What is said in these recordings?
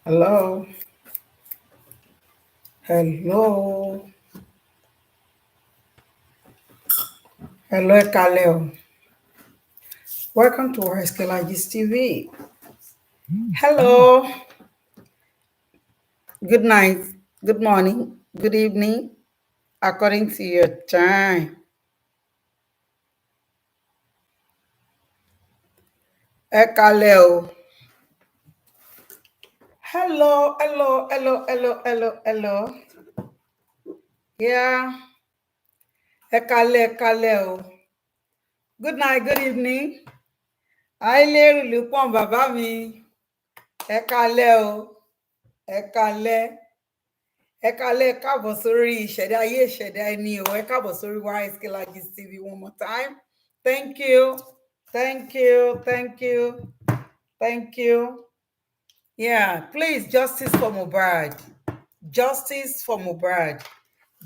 Hello. Hello. Hello, Kaleo. Welcome to Escalages TV. Hello. Good night. Good morning. Good evening. According to your time. Kaleo. Hello. Hello. Hello. Hello. Hello. Hello. Yeah. Kaleo. Good night. Good evening. Aile Lupon Baba mi. Kaleo. Kaleo. Ẹ káalẹ́ káàbọ̀ sórí ìṣẹ̀dá ayé ìṣẹ̀dá ẹni o ẹ káàbọ̀ sórí Escalages TV one more time. Thank you. Thank you. Thank you. Thank you. Yeah, please, justice for Mohbad. Justice for Mohbad.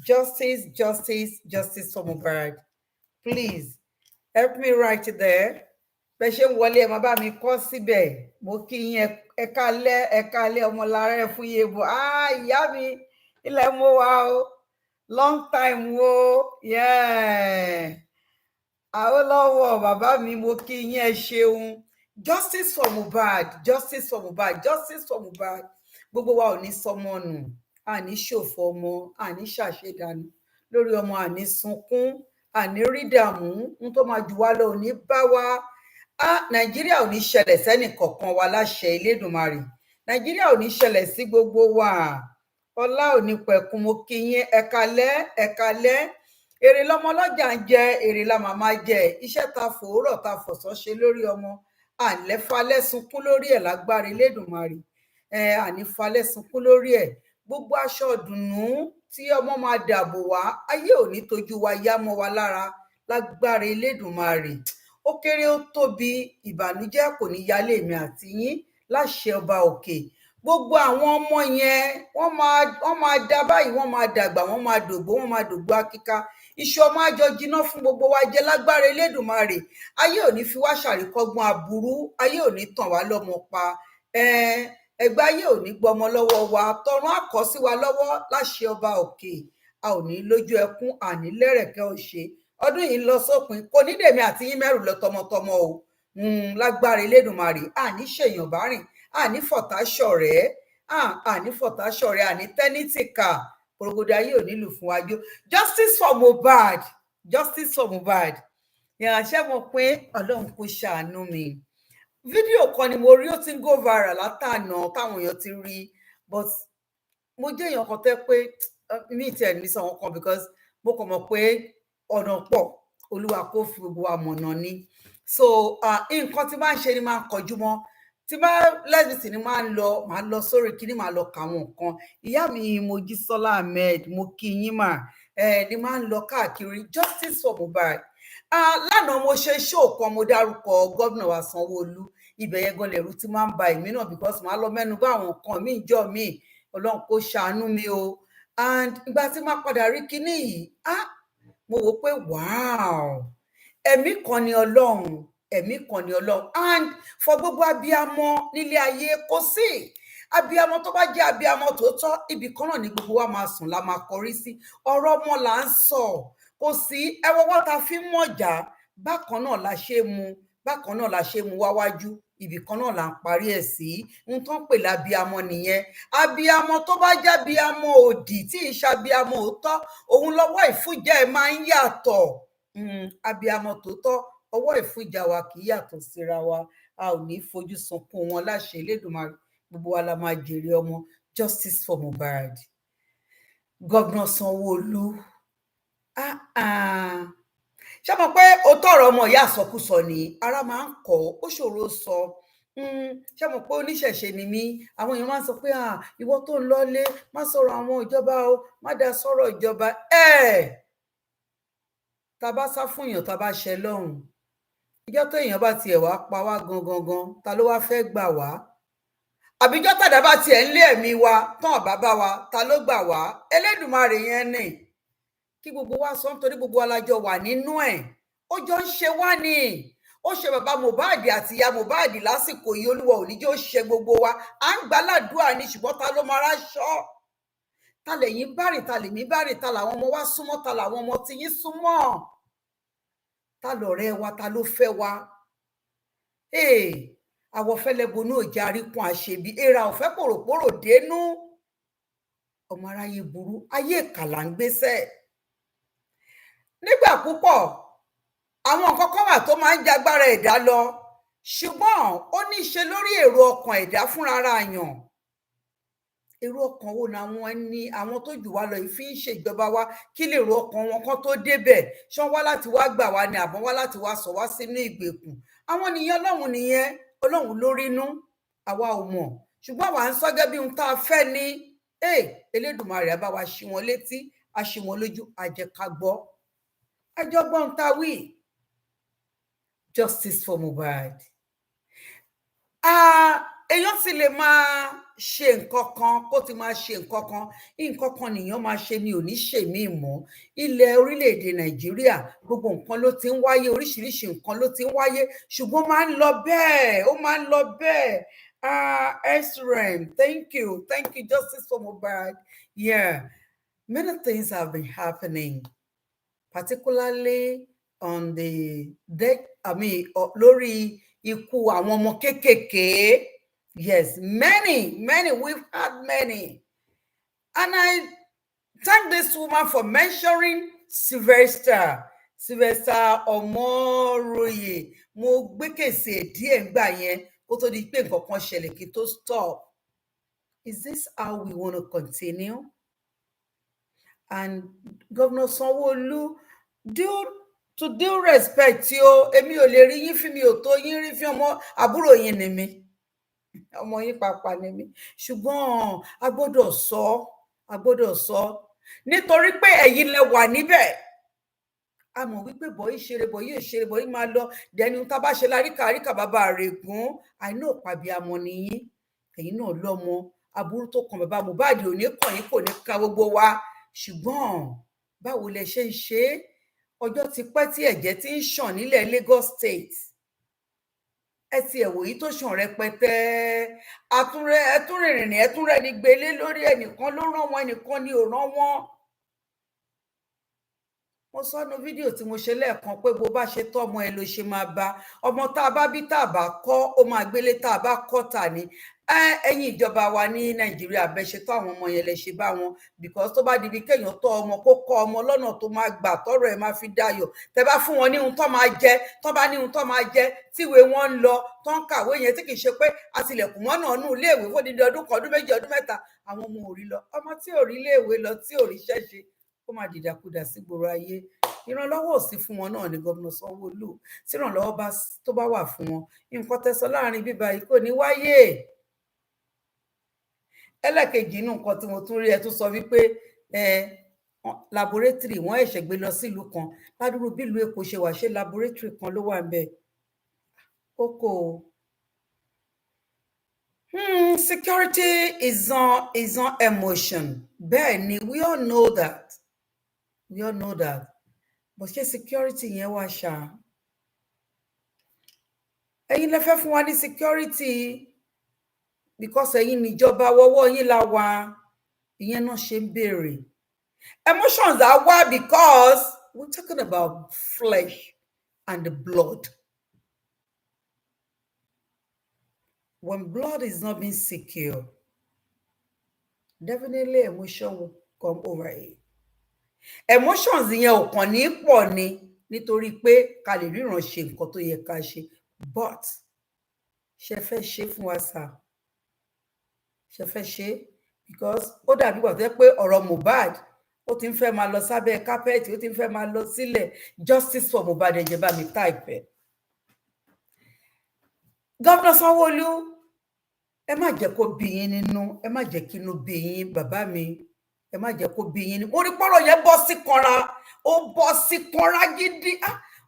Justice, justice, justice for Mohbad. Please help me write it there. Bẹ́ ṣe ń wọlé ẹ máa bá mi kọ síbẹ̀. Mo kí yín ẹ káalẹ́ ọmọlára ẹ fún yebo. Ìyá mi ilẹ̀ mo wà o. Long time wo. Yeah. Awólọ́wọ̀ bàbá mi mo kí yín ẹ ṣeun. Justice for Mohbad. Justice for Mohbad. Justice for Mohbad. Gbogbo wa ò ní sọmọ nù. Àní ṣòfò ọmọ. Àní ṣàṣedànù. Lórí ọmọ àní sunkún. Àní rí dààmú. N tó máa jù wá lọ ò ní bá wa. Nàìjíríà ò ní ṣẹlẹ̀ sẹ́nì kọ̀ọ̀kan wa láṣẹ Elédùmarè. Nàìjíríà ò ní ṣẹlẹ̀ sí gbogbo wa. Ọlá ò ní pẹ̀kun mo kí yín ẹ káalẹ́. Èrè lọmọ ọlọ́jà ń jẹ, èrè la màmá jẹ. Iṣẹ́ ta fòórọ̀ ta fọ̀sán ṣe lórí ọmọ. Àlẹ́falẹ́ sunkún lórí ẹ̀ lágbára Elédùmarè. Ànífalẹ́ sunkún lórí ẹ̀. Gbogbo aṣọ ìdùnnú tí ọmọ máa dàbò wá, ayé ò ní tójú wa yá mọ́ wa lára lágbára Elédùmarè. Ó kéré ó tóbi, ìbànújẹ́ kò ní yálé mi àti yín láṣẹ ọba òkè. Gbogbo àwọn ọmọ yẹn wọ́n máa dá báyìí, wọ́n máa dàgbà, wọ́n máa dògbó, wọ́n máa dògbó akíká. Iṣẹ́ ọmọ àjọ jiná fún gbogbo wa jẹ lágbára Elédùmarè. Ayé ò ní fi wá ṣàríkọ́gbọ́n aburú, ayé ò ní tàn wá lọ́mọ pa. Ẹgbẹ́ ayé ò ní gbọmọ lọ́wọ́ wa, tọrún àkọ́ sí wa lọ́wọ́ láṣẹ ọba òkè. A ò ní lójú ẹkún, àní lẹ́rẹ̀kẹ́ òṣè. Ọdún yìí ń lọ sópin, kò ní dèmi àti yín mẹ́rù lọ tọmọtọmọ o. Lágbára Elédùmarè, àní ṣèyàn bá rìn, àní fọ̀tá ṣọ̀rẹ́, àní fọ̀tá ṣọ̀rẹ́, àní tẹ́nítìkà. Porogodo ayé ò nílùú fún wájú. Justice for Mohbad. Justice for Mohbad. Ṣé mo pé Ọlọ́run kò ṣàánú mi. Fídíò kan ni mo rí, ó ti ń go viral látànà táwọn èèyàn ti rí, but mo jẹ́ èèyàn kan tẹ́ pé mi ì tiẹ̀ ní sọ wọn kan because mo kàn mọ̀ pé ọ̀nà pọ̀, Olúwa kó fi gbogbo wa mọ̀nà ni. So nǹkan tí máa ń ṣe ni máa ń kọjú mọ́. Tí bá lẹ́sìtì ni máa lọ sórí kíní máa lọ kà àwọn nǹkan. Ìyá mi Mojísọ́lá Ahmed mo kí yín mà ni máa ń lọ káàkiri. Justice for Mohbad. Lánàá mo ṣe show kan, mo dárúkọ gómìnà wa Sanwolu. Ibẹ̀ yẹn gan lẹ̀rù tí máa ń ba èmi náà because màá lọ mẹ́nu bá àwọn nǹkan míì jọ míì. Ọlọ́run kó ṣàánú mi o. And ìgbà tí máa padà rí kíní yìí, mo wò pé wow, ẹ̀mí kan ni Ọlọ́run, ẹ̀mí kan ni Ọlọ́run. And for gbogbo abiyamọ nílé ayé kò sí abiyamọ tó bá jẹ́ abiyamọ tòótọ́, ibì kan náà ni gbogbo wa máa sùn la máa kọrí sí. Ọ̀rọ̀ ọmọ là ń sọ, kò sí ẹwọ́wọ́ ta fi ń mọ̀jà, bákan náà la ṣe mu, bákan náà la ṣe mu wáwájú, ibì kan náà là ń parí ẹ̀ sí. N tó ń pè lábíamọ nìyẹn. Abiyamọ tó bá jẹ́ abiyamọ òdì tí ìṣàbíamọ òótọ́, òun lọ́wọ́ ìfúnjẹ ẹ̀ máa ń yàtọ̀. Abiyamọ tòótọ́, ọwọ́ ìfúnjà wa kì í yàtọ̀ síra wa. A ò ní fojú sunkún wọn láṣẹ Elédùmarè. Gbogbo wa la máa jèrè ọmọ. Justice for Mohbad. Gómìnà Sanwolu. Ṣé mo pé o tọrọ ọmọ ìyá àsọkúsọ ni ara máa ń kọ, ó ṣòro sọ. Ṣé mo pé oníṣẹ̀ṣe ni mí, àwọn èèyàn máa ń sọ pé ìwọ tó ń lọlé má sọ̀rọ̀ àwọn ìjọba o, má dá sọ̀rọ̀ ìjọba. Tá bá sá fún èèyàn, tá bá ṣẹ lọ́hùn, ìjọ tó èèyàn bá tiẹ̀ wá pa wá gangan, ta ló wá fẹ́ gbà wá? Àbíjọ́ tàdá bá tiẹ̀ ń lé ẹ̀mí wa tán bàbá wa, ta ló gbà wá? Elédùmarè yẹn ni. Kí gbogbo wa sọ nítorí gbogbo alájọ wà nínú ẹ̀. Ó jọ ń ṣe wá ni. ó ṣe bàbá Mohbad àti ìyá Mohbad lásìkò yìí, Olúwa ò ní jẹ́ ó ṣe gbogbo wa. À ń gbàládùá ni, ṣùgbọ́n ta ló máa ráṣọ? Ta lẹ̀yin bá rìn, ta lèmi bá rìn, ta làwọn ọmọ wa súnmọ́, ta làwọn ọmọ tí yín súnmọ́, ta lọ̀rẹ́ wa, ta ló fẹ́ wa? Àwọ̀ fẹ́lẹ́ bonú òjá àríkún àṣebí, èèrà ọ̀fẹ́ pòròpórò dénú. Ọmọ aráyé burú, ayé ìkà là ń gbésẹ̀. Nígbà púpọ̀ àwọn nǹkan kan wà tó máa ń jagbára ẹ̀dá lọ, ṣùgbọ́n ó ní í ṣe lórí èrò ọkàn ẹ̀dá fúnra ara yàn. Èrò ọkàn wo làwọn ẹni àwọn tó jù wá lọ yìí fi ń ṣèjọba wa? Kí lè èrò ọkàn wọn kan tó débẹ̀? Ṣán wá láti wá gbà wá ni àbọ̀ wá láti wá sọ wá sínú ìgbèkùn? Àwọn nìyẹn, Ọlọ́run nìyẹn, Ọlọ́run ló rínú, àwa ò mọ̀, ṣùgbọ́n àwa ń sọ gẹ́gẹ́ bí ohun tá a fẹ́ ni. Elédùmarè á bá wa ṣí wọn létí, á ṣí wọn lójú, á jẹ́ ká gbọ́. Àjọgbọ́n tá a wí, justice for Mohbad. Èèyàn sì lè máa ṣe nǹkan kan kó ti máa ṣe nǹkan kan nìyẹn máa ṣe ni ò ní ṣèmí mọ́. Ilẹ̀ orílẹ̀-èdè Nàìjíríà gbogbo nǹkan ló ti ń wáyé, oríṣiríṣi nǹkan ló ti ń wáyé, ṣùgbọ́n máa ń lọ bẹ́ẹ̀, ó máa ń lọ bẹ́ẹ̀. Esrem, thank you, justice for Mohbad. Yeah, many things have been happening, particularly on the death, lórí ikú àwọn ọmọ kéékèèké. Yes, many, we've had many. And I thank this woman for mentioning Sylvester Omoroye. Mo gbé kèsì díẹ̀ ńgbà yẹn kó tó di pé nǹkan kan ṣẹlẹ̀ kí tó stop. Is this how we want to continue? And Governor Sanwolu, due respect tí ó, èmi ò lè rí yín fí, mi ò tó yín rí fí, ọmọ àbúrò yín ni mi, ọmọ yín pàápàá ni mi, ṣùgbọ́n a gbọ́dọ̀ sọ nítorí pé ẹ̀yin lẹ wà níbẹ̀. A mọ̀ wípé bọ̀yì ṣeré, bọ̀yì máa lọ, dẹni tá bá ṣe láríkà bàbá rẹ̀ gún, àìní òpàbí amọ̀ nìyí. Ẹ̀yin náà lọ́mọ, aburú tó kan bàbá Mohbad ò ní kàn yín, kò ní ka gbogbo wa, ṣùgbọ́n báwo lẹ ṣe ń ṣe é? Ọjọ́ ti pẹ́ tí ẹ̀jẹ̀ ti ń ṣàn nílẹ̀ Lagos State. Ẹ ti ẹ̀wò yìí tó ṣàn rẹpẹtẹ, ẹtúnrìnrìn ẹtúnrẹ́ni gbélé lórí, ẹnìkan ló rán wọn, ẹnìkan ni ò rán wọn. Mo sọ nínú fídíò tí mo ṣe lẹ́ẹ̀kan pé bó bá ṣe tọ́ ọmọ ẹ ló ṣe máa bá. Ọmọ tá a bá bí tá a bá kọ́, ó máa gbélé, tá a bá kọ́ tà ní. Ẹ̀yin ìjọba wa ní Nàìjíríà, bẹ́ ṣe tọ́ àwọn ọmọ yẹn lẹ ṣe bá wọn, because tó bá di bí kéèyàn tọ́ ọmọ, kó kọ́ ọmọ lọ́nà tó máa gbà tọ́rọ̀ ẹ̀ máa fi dayọ̀. Tẹ́ bá fún wọn ní ohun tó máa jẹ, tó bá ní ohun tó máa jẹ, tíwé wọn ń lọ, tó ń kàwé yẹn, tí kì í ṣe pé àtìlẹ̀kùn mọ́nà nù iléèwé fún dídí ọdún kan, ọdún méjì, ọdún mẹ́ta, àwọn ọmọ ò rí lọ. Ọmọ tí ò rí iléèwé lọ, tí ò rí iṣẹ́ ṣe, ó máa dìdàkudà sí gbòòrò ayé. Ìrànlọ́wọ́ ò sí fún wọn náà ni Gómìnà Sanwó-Olú. Tí ìrànlọ́wọ́ tó bá wà fún wọn, nǹkan tẹ́sọ láàrin bíbá yìí kò ní wáyé. Ẹlẹ́kejì inú nǹkan tí mo tún rí, ẹ tún sọ wípé laboratory wọ́n ẹ̀ṣẹ̀ gbé lọ sílùú kan, ládùúrú bílùú Èkó ṣe wà, ṣe laboratory kan ló wà ń bẹ̀. Kókó security is on emotion. Bẹ́ẹ̀ ni, we all know that. But ṣé security yẹn wà ṣá? Ẹ̀yin lẹ fẹ́ fún wa ní security because ẹ̀yin níjọba, wọ́wọ́ yín la wà. Ìyẹn náà ṣe ń béèrè. Emotions are why, because we're talking about flesh and the blood. When blood is not being secure, definitely emotion will come over it. Emotions yẹn ò kàn ní pọ̀ ni, nítorí pé ká lè ríran ṣe nǹkan tó yẹ ká ṣe. But ṣe fẹ́ ṣe fún wa sà? Ṣe fẹ́ ṣe? Because ó dàbí wà tó yẹ pé ọ̀rọ̀ Mohbad ó ti ń fẹ́ máa lọ sábẹ́ kápẹ́ẹ̀tì, ó ti ń fẹ́ máa lọ sílẹ̀. Justice for Mohbad, ẹ jẹ́ bá mi type ẹ̀. Governor Sanwó-Olú, ẹ má jẹ́ kó bí yín nínú, ẹ má jẹ́ kí inú bí yín, bàbá mi, ẹ má jẹ́ kó bí yín ní. Mo rí pọ́rọ̀ yẹn bọ́ sí kanra, ó bọ́ sí kanra gidi.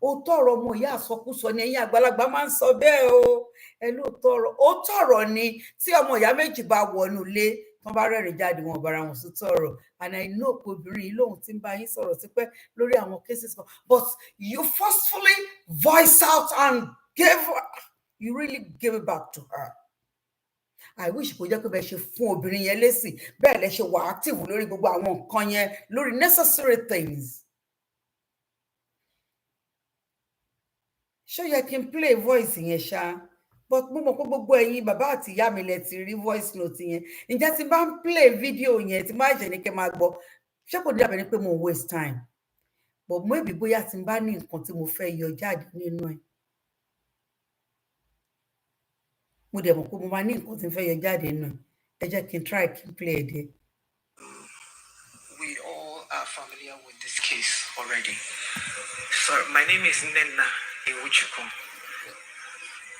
Ó tọrọ ọmọ ìyá àsọkúsọ ni, ẹ̀yin àgbàlagbà máa ń sọ bẹ́ẹ̀ o. Ẹ ló tọrọ, ó tọrọ ni tí ọmọ ìyá méjì bá wọnú ilé, tán bá rẹ́rìn jáde, wọn bára wọn sí tọrọ. And I know pé obìnrin yìí lóhun tí ń bá yín sọ̀rọ̀ sí pé lórí àwọn cases kan, but you forcefully voice out and You really gave it back to her. I wish kò jẹ́ pé bẹ́ẹ̀ ṣe fún obìnrin yẹn lésì bẹ́ẹ̀ lẹ ṣe wà active lórí gbogbo àwọn nǹkan yẹn lórí necessary things. Ṣé yẹ kí n play voice yẹn ṣá? But mo mọ̀ pé gbogbo ẹ̀yin bàbá àti ìyá mi lẹ ti rí voice note yẹn. Ǹjẹ́ tí bá ń play video yẹn tí má jẹ́ ní kẹ́ máa gbọ́ ṣé kò dàbí ni pé mo waste time? But maybe bóyá tí n bá ní nǹkan tí mo fẹ́ yọ jáde nínú ẹ̀. Mo dẹ̀ mọ̀ pé mo máa ní nǹkan tí n fẹ́ yọ jáde nínú ẹ̀. Ẹ jẹ́ kí n try kí n play ẹ̀ dé. We all are familiar with this case already. So my name is Nenna Iwuchukwu.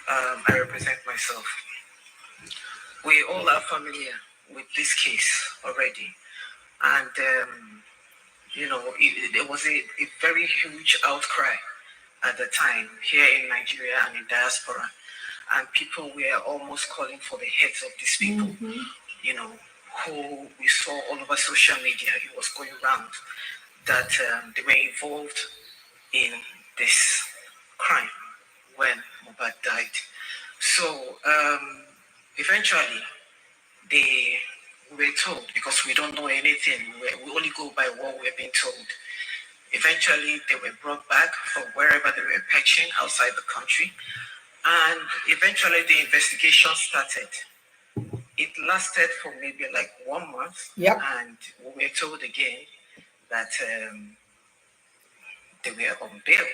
I represent myself. We all are familiar with this case already. And, there was a very huge outcry at the time here in Nigeria and in diaspora. And people were almost calling for the heads of these people, who we saw all over social media. It was going around that they were involved in this crime when Mohbad died. So eventually they were told, because we don't know anything, we only go by what we're being told. Eventually they were brought back from wherever they were perching outside the country. And eventually the investigation started. It lasted for maybe like 1 month. Yep. And we were told again that they were on bail.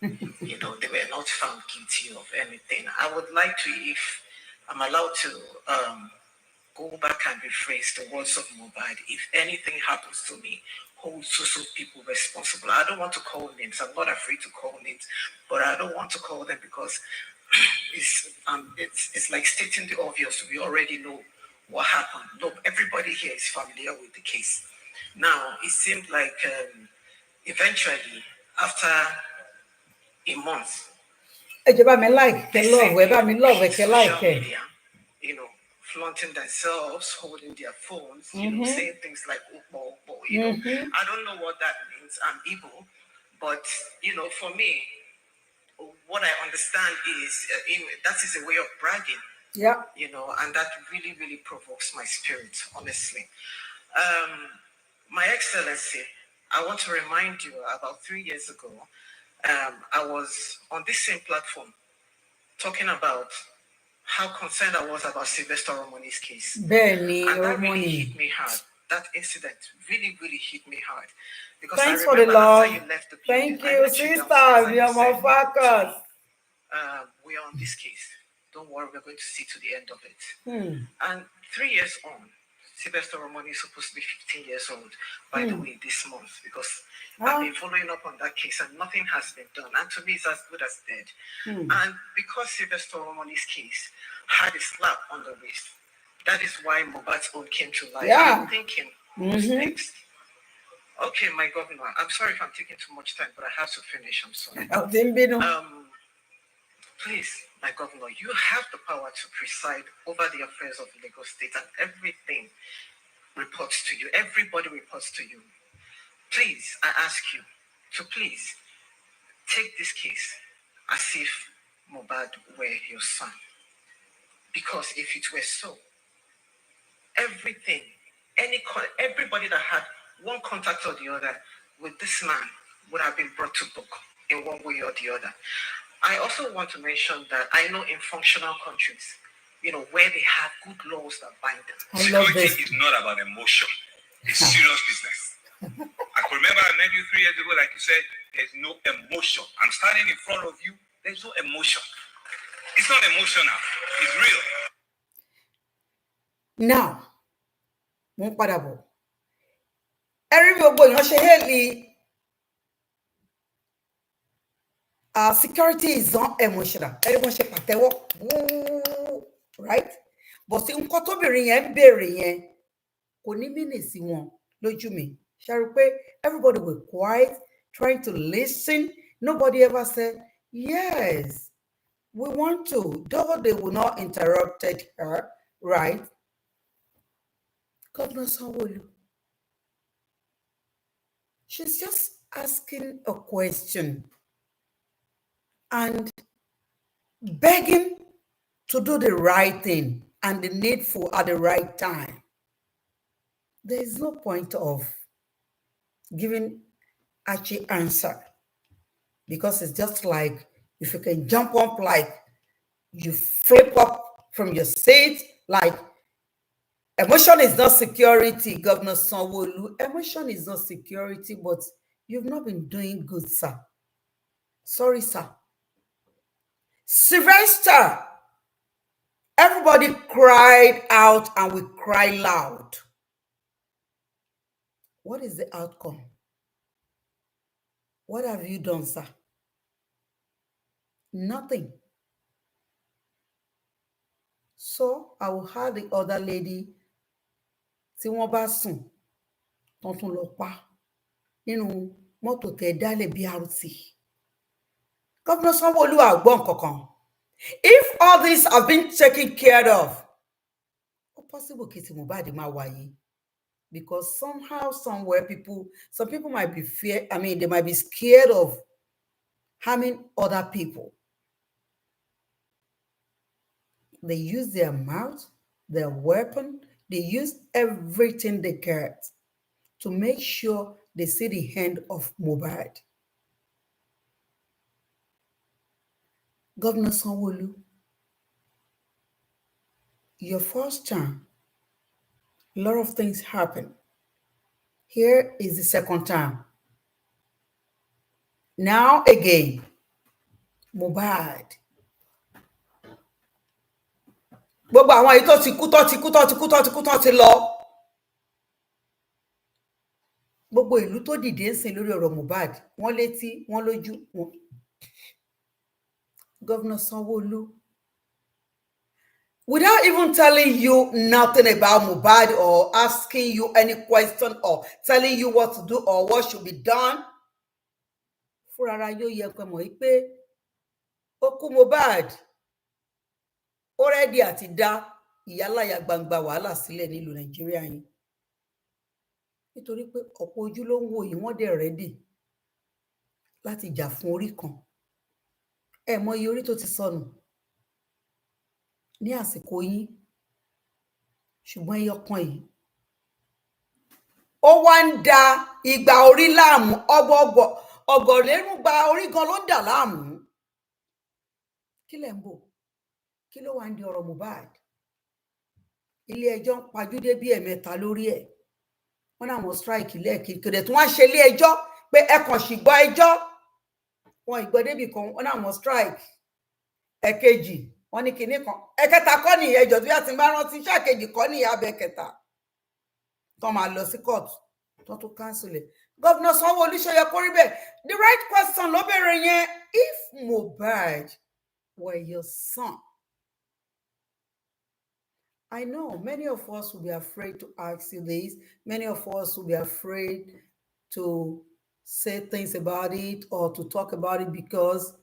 They were not found guilty of anything. I would like to, if I'm allowed to, go back and rephrase the words of Mohbad. If anything happens to me, hold so people responsible. I don't want to call names. I'm not afraid to call names, but I don't want to call them because it's like stating the obvious. We already know what happened. No, everybody here is familiar with the case. Now, it seemed like eventually, after a month, flaunting themselves, holding their phones, saying things like I don't know what that means. I'm Igbo, but for me, what I understand is that is a way of bragging. Yeah. And that really, really provokes my spirit, honestly. My Excellency, I want to remind you, about 3 years ago, I was on this same platform talking about how concerned I was about Sylvester Romani's case. And that really hit me hard. That incident really, really hit me hard. Because thanks I for the love. You left the building, thank you, sister. We are more focused. We are on this case. Don't worry, we're going to see to the end of it. And 3 years on, Sylvester Romani is supposed to be 15 years old, by the way, this month, because I've been following up on that case and nothing has been done. And to me, it's as good as dead. And because Sylvester Romani's case had a slap on the wrist, that is why Mohbad's own came to life. Yeah. I'm thinking, who's next? Okay, my governor, I'm sorry if I'm taking too much time, but I have to finish. I'm sorry. Please, my governor, you have the power to preside over the affairs of Lagos State, and everything reports to you. Everybody reports to you. Please, I ask you to please take this case as if Mohbad were your son. Because if it were so, everybody that had one contact or the other with this man would have been brought to book in one way or the other. I also want to mention that I know in functional countries, where they have good laws that bind them. Security is not about emotion. It's serious business. I can remember I met you 3 years ago, like you said, there's no emotion. I'm standing in front of you, there's no emotion. It's not emotional, it's real. Now, security is not emotional. Everyone should right? But see, nǹkan tóbìnrin yẹn ń béèrè yẹn kò ní mínì sí wọn lójú mi. Everybody were quiet, trying to listen. Nobody ever said, yes, we want to. Though they would not interrupted her, right? Governor Sanwolu, she's just asking a question. And begging to do the right thing and the needful at the right time. There is no point of giving Archie answer, because it's just like if you can jump up, like you flip up from your seat, like emotion is not security, Governor Sanwolu. Emotion is not security, but you've not been doing good, sir. Sorry, sir. Sylvester, everybody cried out and we cried loud. What is the outcome? What have you done, sir? Nothing. So I will have the other lady tí wọ́n bá sùn tán tún lọ pa nínú mọ́tò tẹ́ dálẹ̀ BRT. Governor Sanwolu àgbọ̀n kankan. If all this have been taken care of, it's possible kí ti Mohbad máa wáyé, because somehow, somewhere, some people might be they might be scared of harming other people. They use their mouth, their weapon, they use everything they get to make sure they see the end of Mohbad. Governor Sanwolu, your first time, a lot of things happen. Here is the second time. Now again, Mohbad. Gbogbo àwọn èyí tó ti lọ. Gbogbo ìlú tó dìde ń sìn lórí ọ̀rọ̀ Mohbad, wọ́n létí, wọ́n lójú. Governor Sanwolu, without even telling you nothing about Mohbad or asking you any question or telling you what to do or what should be done, fúnra yóò yẹ pé mọ̀ pé ó kú Mohbad already àti dá ìyálàyà gbangba wàhálà sílẹ̀ nílùú Nàìjíríà yìí, nítorí pé ọ̀pọ̀ ojú ló ń wò yìí, wọ́n dẹ̀ ready láti jà fún orí kan. Ẹ mọ iye orí tó ti sọnù ní àsìkò yín, ṣùgbọ́n ẹyọ kan yìí ó wá ń da ìgbà orí láàmú, ọgọ̀lérúgba orí gan ló ń dà láàmú. Kí lẹ̀ ń bò? Kí ló wá ń di ọ̀rọ̀ Mohbad? Ilé ẹjọ́ ń pajúdé bí ẹ̀mẹ́ta lórí ẹ̀. Wọ́n náà wọ́n strike lẹ́ẹ̀kejì, kò dẹ̀ tún wá ṣe ilé ẹjọ́ pé ẹ kàn sì gbọ́ ẹjọ́. Wọ́n ìgbọ́ débì kan, wọ́n náà wọ́n strike. Ẹ̀kejì, wọ́n ní kinní kan. Ẹ̀kẹta kọ́ ni ẹjọ́ tó yá ti bá rántí, ṣàkejì kọ́ ni abẹ kẹta. Tán máa lọ sí court, tán tún cancel ẹ̀. Governor Sanwolu, ṣó yẹ kó rí bẹ́ẹ̀? The right question ló bẹ̀rẹ̀ yẹn. If Mohbad were your son, I know many of us will be afraid to ask you this. Many of us will be afraid to say things about it or to talk about it, because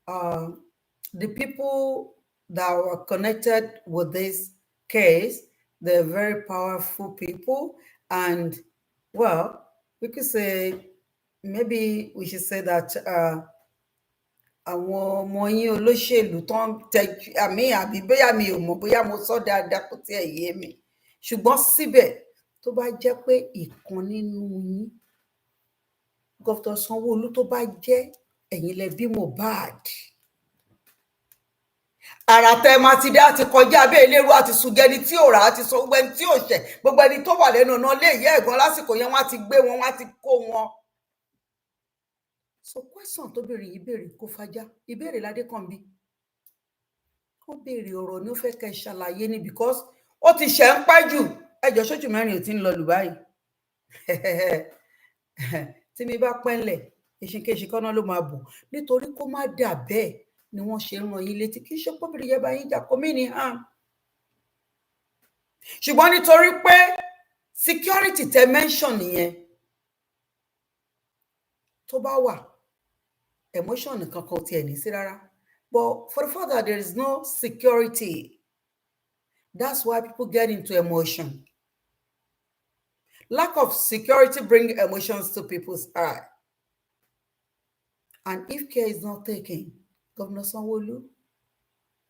the people that were connected with this case, they're very powerful people. And, well, we could say, maybe we should say that àwọn ọmọ yín olóṣèlú tó ń tẹ àmì àbí bóyá mi ò mọ̀, bóyá mo sọ dáadáa kò tí ẹ yé mi, ṣùgbọ́n síbẹ̀ tó bá jẹ́ pé ìkan nínú yín, Dr. Sanwolu, tó bá jẹ́ ẹ̀yin lẹ bí Mohbad, àrà tẹ máa ti dá ti kọjá abẹ́ ìlérú àti sùgẹ́ni tí ò rà àti sọ gbogbo ẹni tí ò ṣẹ̀, gbogbo ẹni tó wà lẹ́nu ọ̀nà lé ìyá ẹ̀gbọ́n lásìkò yẹn, wọ́n á ti gbé wọn, wọ́n á ti kó wọn. So question tó béèrè yìí béèrè kó fajá, ìbéèrè ládé kan bí ó béèrè ọ̀rọ̀ ni ó fẹ́ kẹ́ ṣàlàyé ni, because ó ti ṣẹ̀ ń pẹ́ jù. Ẹjọ́ ṣoṣù mẹ́rin ò ti ń lọ lù báyìí. Tí mi bá pẹ́ńlẹ̀, èṣìkéṣì kọ́nà ló máa bù, nítorí kó má dà bẹ́ẹ̀ ni wọ́n ṣe ń rán yín létí. Kì í ṣe pọ́bìrì yẹn bá yín jà, kó mí ní hàn, ṣùgbọ́n nítorí pé security tẹ mention nìyẹn tó bá wà, emotion nìkan kan tiẹ̀ ní sí rárá. But for the fact that there is no security, that's why people get into emotion. Lack of security brings emotions to people's eye. And if care is not taken, Governor Sanwolu,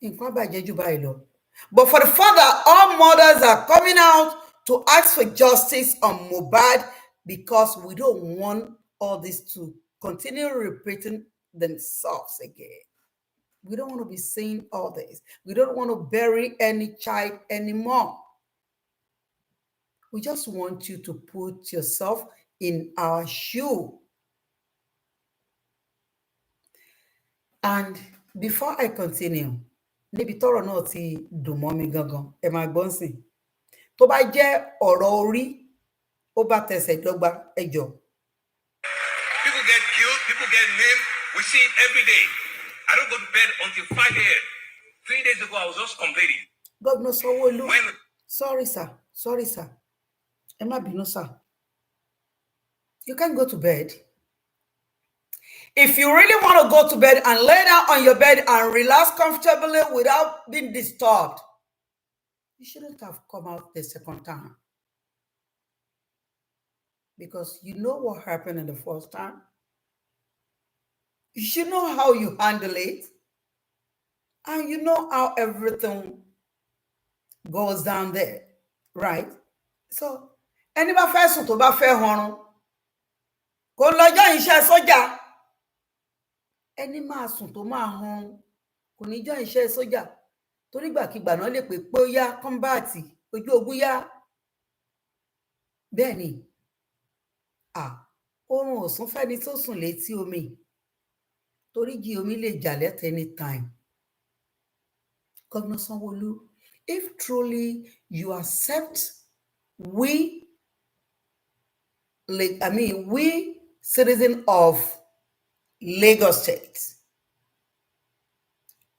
But for the fact that all mothers are coming out to ask for justice on Mohbad, because we don't want all this to continue repeating themselves again. We don't want to be seeing all this. We don't want to bury any child anymore. We just want you to put yourself in our shoe. And before I continue, níbi tọ́rọ̀ náà ti dùn mọ́ mi gangan, ẹ máa gbọ́ nsìn. Tó bá jẹ́ ọ̀rọ̀ orí, ó bá tẹsẹ̀ dọ́gba, ẹ jọ̀ọ́. People get killed, people get named. We see it every day. I don't go to bed until 5 a.m. 3 days ago, I was just complaining. Governor Sanwolu. Sorry, sir. Ẹ má bínú, sir. You can't go to bed. If you really want to go to bed and lay down on your bed and relax comfortably without being disturbed, you shouldn't have come out the second time. Because you know what happened in the first time. You should know how you handle it. And you know how everything goes down there, right? So, anybody fẹ́ sùn tó bá fẹ́ họrun, kò lọ́jọ́ iṣẹ́ sójà. Ẹni máa sùn tó máa họrun, kò ní jọ́ iṣẹ́ sójà. Torí gbàkigbà náà lè pè pé ó yá kọ́mbàtì, ojú ogun yá. Bẹ́ẹ̀ ni, oorun ò sùn fẹ́ni tó sùn létí omi. Torí jí omi lè jà at any time. Governor Sanwolu, if truly you accept we citizens of Lagos State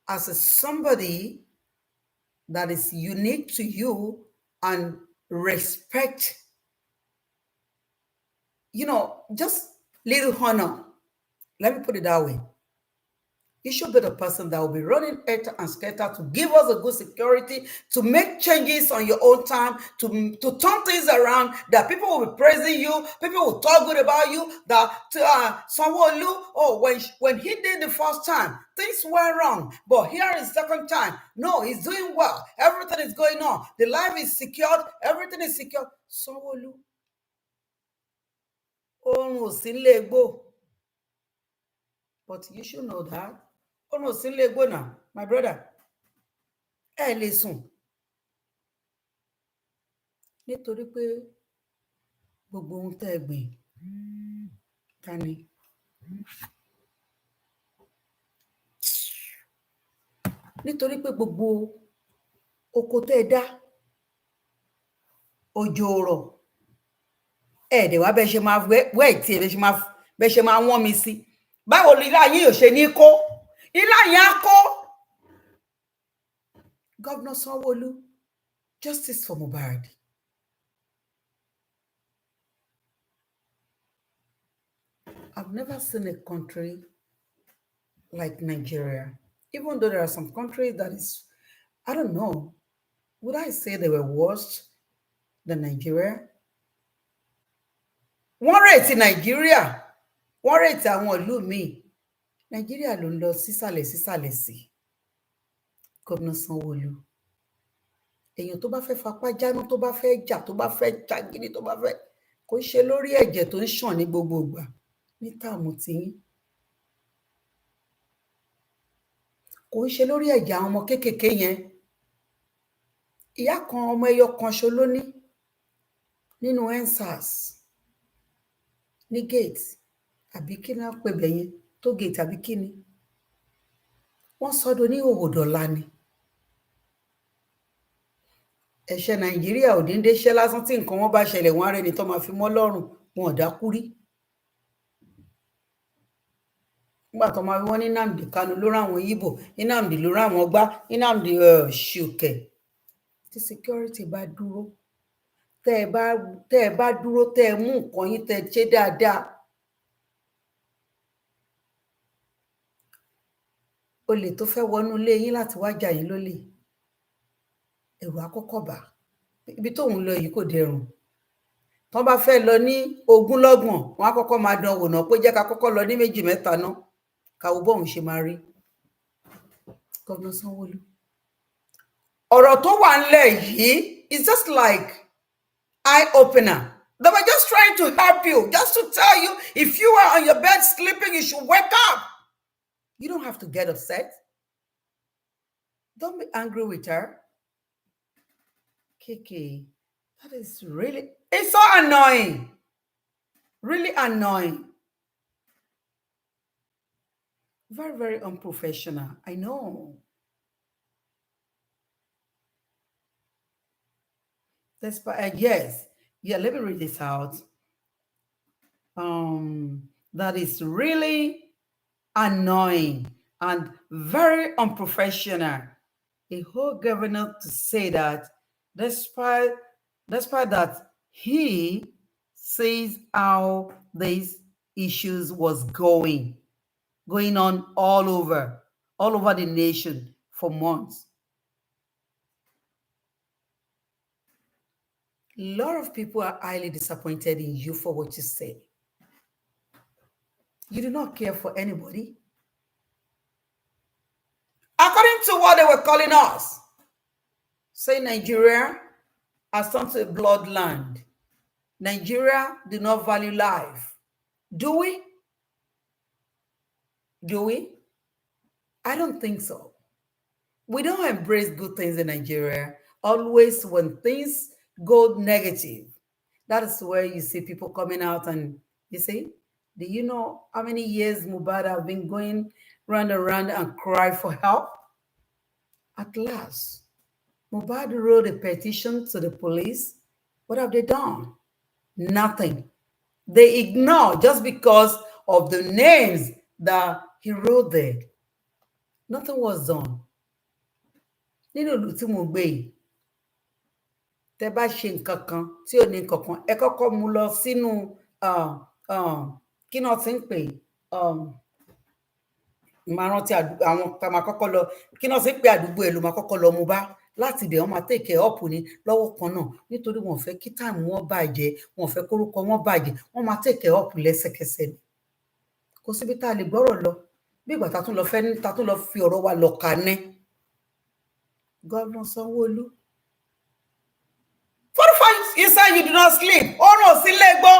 as somebody that is unique to you and respect, just little honor. Let me put it that way. You should be the person that will be running helter and skelter to give us a good security, to make changes on your own time, to turn things around, that people will be praising you, people will talk good about you, that Sanwolu, when he did the first time, things were wrong, but here is second time. No, he's doing well. Everything is going on. The life is secured. Everything is secured. Sanwolu. But you should know that. Oh no, sinle go now, my brother. Listen. Nítorí pé gbogbo ohun tẹ́ gbìn tani. Nítorí pé gbogbo oko tẹ́ dá òjò rọ̀. Dẹ̀ wá bẹ́ ṣe máa tí bẹ́ ṣe máa wọ́n mi sí. Báwo ni ilá yín ò ṣe ní kó? Ilá yín á kó. Governor Sanwolu, justice for Mohbad. I've never seen a country like Nigeria, even though there are some countries that is, I don't know, would I say they were worse than Nigeria? Wọ́n rate Nigeria. Wọ́n rate àwọn ìlú míì. Nigeria ló ń lọ sísàlẹ̀ sí. Governor Sanwolu. Èèyàn tó bá fẹ́ fapá jáná, tó bá fẹ́ jà, tó bá fẹ́ jagídí, tó bá fẹ́ kò ṣe lórí ẹ̀jẹ̀ tó ń ṣàn ní gbogbo ìgbà ní táàmù tiyín. Kò ṣe lórí ẹ̀jẹ̀ àwọn ọmọ kéékèèké yẹn. Ìyá kan ọmọ ẹyọ kan ṣo ló ní nínú EndSARS ní gate àbí kí náà pè bẹ̀yẹn tó gate àbí kí ni. Wọ́n sọ́dọ̀ ní òhòdọ̀lá ni. Ẹ̀ṣẹ̀ Nàìjíríà ò déndé ṣẹ́ lásán tí nǹkan wọn bá ṣẹlẹ̀ wọ́n á rẹ́ni tó máa fi mọ́ lọ́rùn wọn ò dákú rí. Nígbà tó máa fi wọ́n ní Nnamdi Kanu ló rán àwọn Ìgbò, Nnamdi ló rán àwọn gbá, Nnamdi ṣùkẹ̀. Tí security bá dúró, tẹ́ ẹ bá dúró, tẹ́ ẹ mú nǹkan yín tẹ́ ẹ ṣe dáadáa. Olè tó fẹ́ wọnú ilé yín láti wá jà yín lólè. Ẹ̀rù àkọ́kọ́ bà. Ibi tóun lọ yìí kò dẹrùn. Tọ́n bá fẹ́ lọ ní 20 wọ́n á kọ́kọ́ máa dán wò náà pé jẹ́ ká kọ́kọ́ lọ ní 2 mẹ́ta náà. Káwo bóun ṣe máa rí. Governor Sanwolu, ọ̀rọ̀ tó wà ńlẹ̀ yìí is just like eye-opener. They were just trying to help you, just to tell you, if you are on your bed sleeping, you should wake up. You don't have to get upset. Don't be angry with her. Kiki, that is really, it's so annoying. Really annoying. Very, very unprofessional. I know. Yes. Yeah, let me read this out. That is really annoying and very unprofessional. A whole governor to say that despite that he sees how these issues was going on all over the nation for months. A lot of people are highly disappointed in you for what you say. You do not care for anybody. According to what they were calling us, say Nigeria has turned to a blood land. Nigeria do not value life. Do we? Do we? I don't think so. We don't embrace good things in Nigeria. Always when things go negative, that is where you see people coming out and you see, do you know how many years Moh'S have been going round and round and cry for help? At last, Moh'S wrote a petition to the police. What have they done? Nothing. They ignore just because of the names that he wrote there. Nothing was done. Nínú ìlú tí mo gbé yìí, tẹ́ bá ṣe nǹkan kan tí ò ní nǹkan kan, ẹ kọ́kọ́ mú lọ sínú kí náà ti ń pè máa rántí àwọn tá máa kọ́kọ́ lọ kí náà ti ń pè àdúgbò ẹ̀ ló máa kọ́kọ́ lọ mú bá láti ibẹ̀ wọ́n máa take up ní lọ́wọ́ kan náà nítorí wọ́n fẹ́ kí táìmù wọn bàjẹ́, wọ́n fẹ́ kórúkọ wọn bàjẹ́, wọ́n máa take up lẹ́sẹ̀kẹsẹ̀ ni. Kò síbi tá a lè gbọ́rọ̀ lọ bí ìgbà tá tún lọ fi ọ̀rọ̀ wa lọ kà ní. Governor Sanwolu. 45 you say you do not sleep. Oorun ò sí lẹ́gbọ́.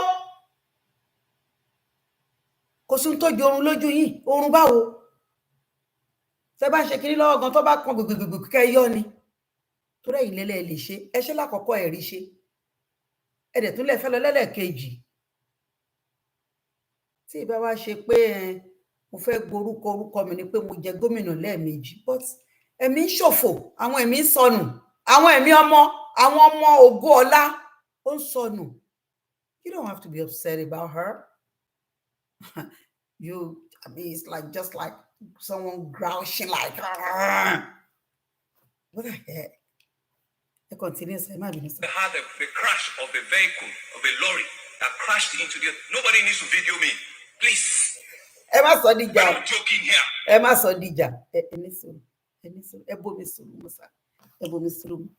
Kò sí tó jẹ oorun lójú yín. Oorun báwo? Tẹ́ bá ṣe kíní lọ́wọ́ gan tó bá kan gbogbogbò kẹ́ yọ ni. Torí ẹ̀yin lẹ́lẹ́ lè ṣe. Ẹ ṣe lákọ̀ọ́kọ́ ẹ rí ṣe. Ẹ dẹ̀ tún lè fẹ́ lọ lẹ́lẹ́kejì. Tí ìbá wá ṣe pé mo fẹ́ orúkọ mi ni pé mo jẹ gómìnà lẹ́ẹ̀mejì, but ẹ̀mí ń ṣòfò, àwọn ẹ̀mí ń sọnù, àwọn ẹ̀mí àwọn ọmọ ògo ọlá ó ń sọnù. You don't have to be upset about her. I mean, it's like just like someone grouching like, what the heck? I continue. They had the crash of a vehicle, of a lorry that crashed into the. Nobody needs to video me, please. Emma Sondna. I'm joking here. Emma Sondna.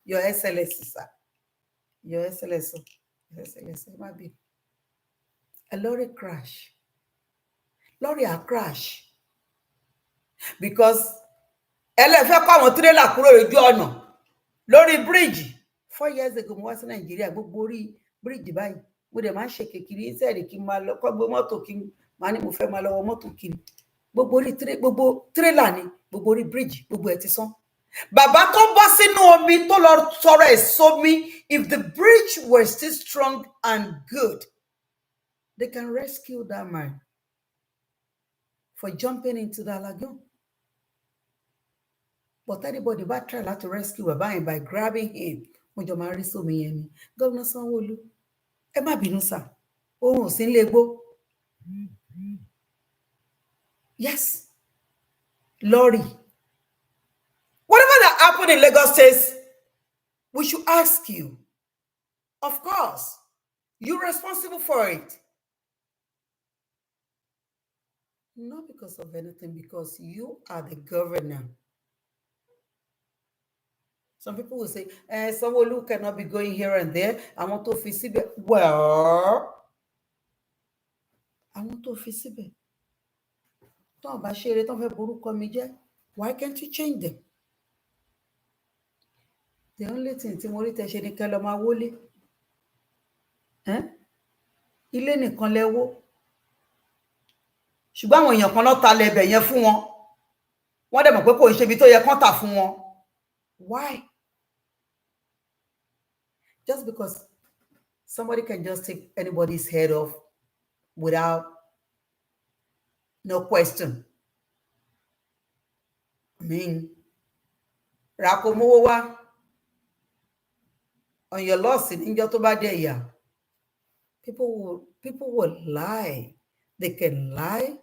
Your Excellency, sir. Your Excellency. It might be a lorry crash. Lorry a crash. Because LFA come on trailer kúrò lójú ọ̀nà lórí bridge 4 years ago mo wá sí Nàìjíríà gbogbo orí bridge báyìí mo dẹ̀ máa ń ṣe kékeré inside kí n máa lọ kọ́ gbé mọ́tò kí n máa ní mo fẹ́ máa lọ wọ mọ́tò kiri gbogbo trailer ni gbogbo orí bridge gbogbo ẹ̀ ti sán. Bàbá tó bọ́ sínú omi tó lọ sọ̀rọ̀ ẹ̀ sómi, if the bridge were still strong and good, they can rescue that man for jumping into the lagoon. But anybody might try to rescue a man by grabbing him. Governor Sanwolu, ẹ má bínú sà, ohun sí ilé gbó. Yes, lorry. Whatever that happened in Lagos State, we should ask you. Of course, you're responsible for it. Not because of anything, because you are the governor. Some people will say, Sanwolu cannot be going here and there. I want to visit. Well, I want to visit. Why can't you change them? the only thing tí mo rí tẹ́ ṣe ni kẹ́ lọ máa wólé ilé nìkan lẹ wó ṣùgbọ́n àwọn èèyàn kan náà ta lẹ̀bẹ̀ yẹn fún wọn wọ́n dẹ̀ mọ̀ pé kò ń ṣe ibi tó yẹ kán tà fún wọn. Why? Just because somebody can just take anybody's head off without no question. I mean, Rakomowa on your loss in Jotobadeya. People will lie. They can lie.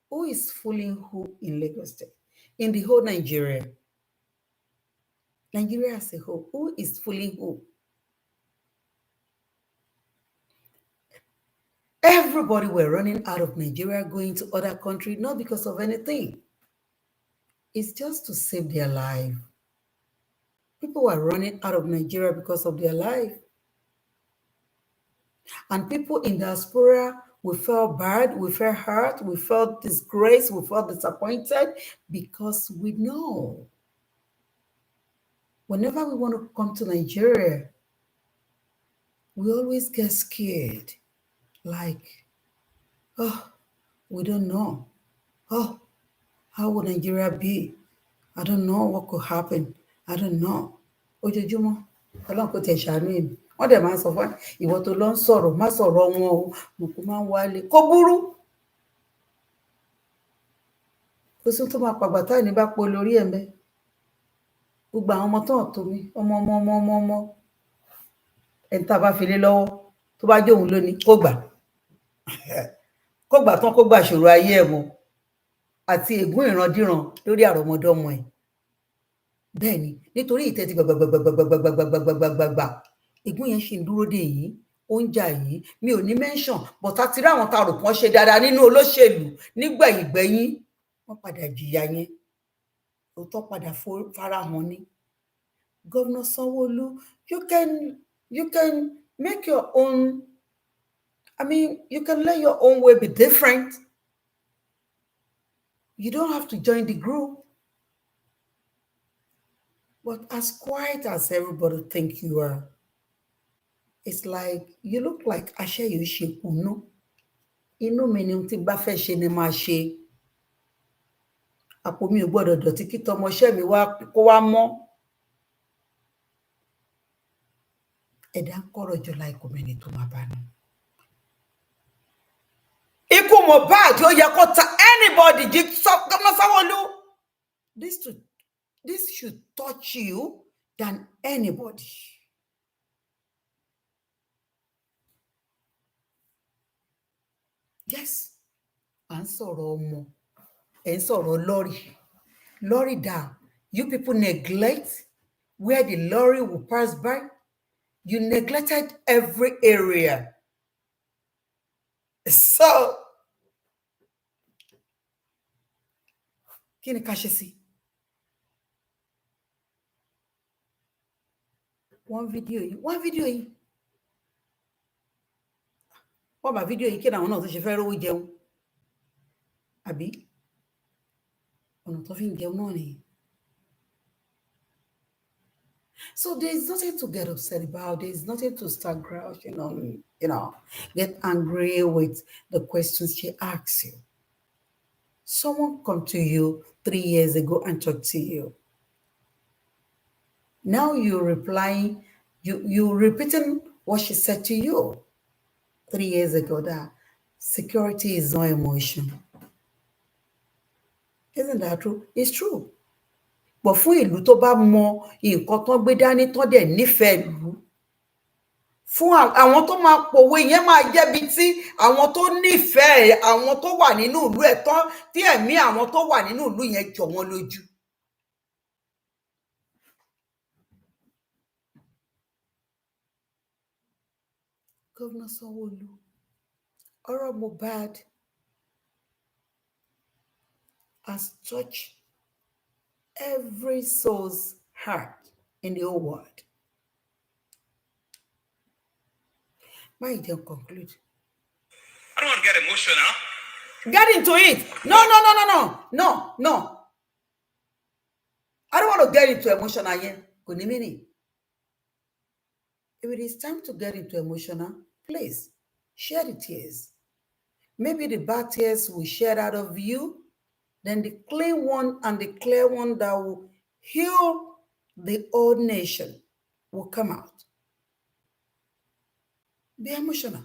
Who is fooling who in Lagos State? In the whole Nigeria. Nigeria as a whole. Who is fooling who? Everybody were running out of Nigeria, going to other countries, not because of anything. It's just to save their life. People were running out of Nigeria because of their life. And people in diaspora, we felt bad, we felt hurt, we felt disgraced, we felt disappointed because we know whenever we want to come to Nigeria, we always get scared. Like, oh, we don't know. Oh, how would Nigeria be? I don't know what could happen. I don't know. Ojoojúmọ́, Ọlọ́run kò tẹ̀ ṣàánú èmi. Wọ́n dẹ̀ máa ń sọ fún ìwọ tó lọ ń sọ̀rọ̀, má sọ̀rọ̀ wọn o, mo kò máa ń wálé. Kò burú. Kò sí tó máa pàgbà táì ní bá po lórí ẹ̀mẹ́. Gbogbo àwọn ọmọ tán tó mi, ọmọ. Ẹni tá a bá fi lé lọ́wọ́, tó bá jẹ́ òun lónìí, kó gbà. Kó gbà tán kó gbà ṣòro ayé ẹ̀ mọ́. Àti ègún ìrandíran lórí àrọ̀mọdọ́mọ ẹ̀. Bẹ́ẹ̀ni, nítorí ìtẹ́tí gbàgbàgbàgbàgbàgbàgbàgbàgbàgbà ègún yẹn ṣì ń dúró dè yìí, ó ń jà yìí, mi ò ní mention, but a ti rí àwọn tá a rò pọ́n ṣe dáadáa nínú olóṣèlú nígbẹ̀yìngbẹ̀yìn, wọ́n padà jìyà yẹn, òótọ́ padà farahàn ni. Governor Sanwolu, you can make your own, I mean, you can let your own way be different. You don't have to join the group. But as quiet as everybody think you are, it's like, you look like Ashe Yoshikuno. Inú mi ni tí bá fẹ́ ṣe ni máa ṣe. Àpò mi ò gbọ́dọ̀ dọ̀tí kí tọmọṣẹ́ mi kó wá mọ́. Ẹ̀dá ń kọ́rọ̀ jọ láìkò mẹ́ni tó máa bá nù. Ikú Mohbad ó yẹ kó ta anybody jí Governor Sanwolu. This should touch you than anybody. Yes. À ń sọ̀rọ̀ ọmọ. Ẹ̀ ń sọ̀rọ̀ lorry. Lorry down. You people neglect where the lorry will pass by. You neglected every area. So, kí ni ká ṣe sí? One video yìí. Wọ́n bá fídíò yìí kí àwọn náà tó ṣe fẹ́ rówó jẹun. Àbí? Ọ̀nà tó fi ń jẹun náà nìyí. So there is nothing to get upset about. There is nothing to start grouching on, get angry with the questions she asks you. Someone come to you 3 years ago and talk to you. Now you're replying, you're repeating what she said to you 3 years ago, that security is not emotion. Isn't that true? It's true. But fún ìlú tó bá mọ nǹkan tán gbé dání tán dẹ̀ nífẹ̀ẹ́ ìlú, fún àwọn tó máa pòwe yẹn máa jẹ́bi tí àwọn tó nífẹ̀ẹ́ àwọn tó wà nínú ìlú ẹ̀ tán tí ẹ̀mí àwọn tó wà nínú ìlú yẹn jọ wọ́n lójú. Governor Sanwolu, ọ̀rọ̀ Mohbad has touched every soul's heart in the whole world. Why don't conclude? I don't want to get emotional. Get into it. No. I don't want to get into emotional yet. Kò ní meaning. If it is time to get into emotional, please share the tears. Maybe the bad tears will shed out of you, then the clean one and the clear one that will heal the old nation will come out. Be emotional.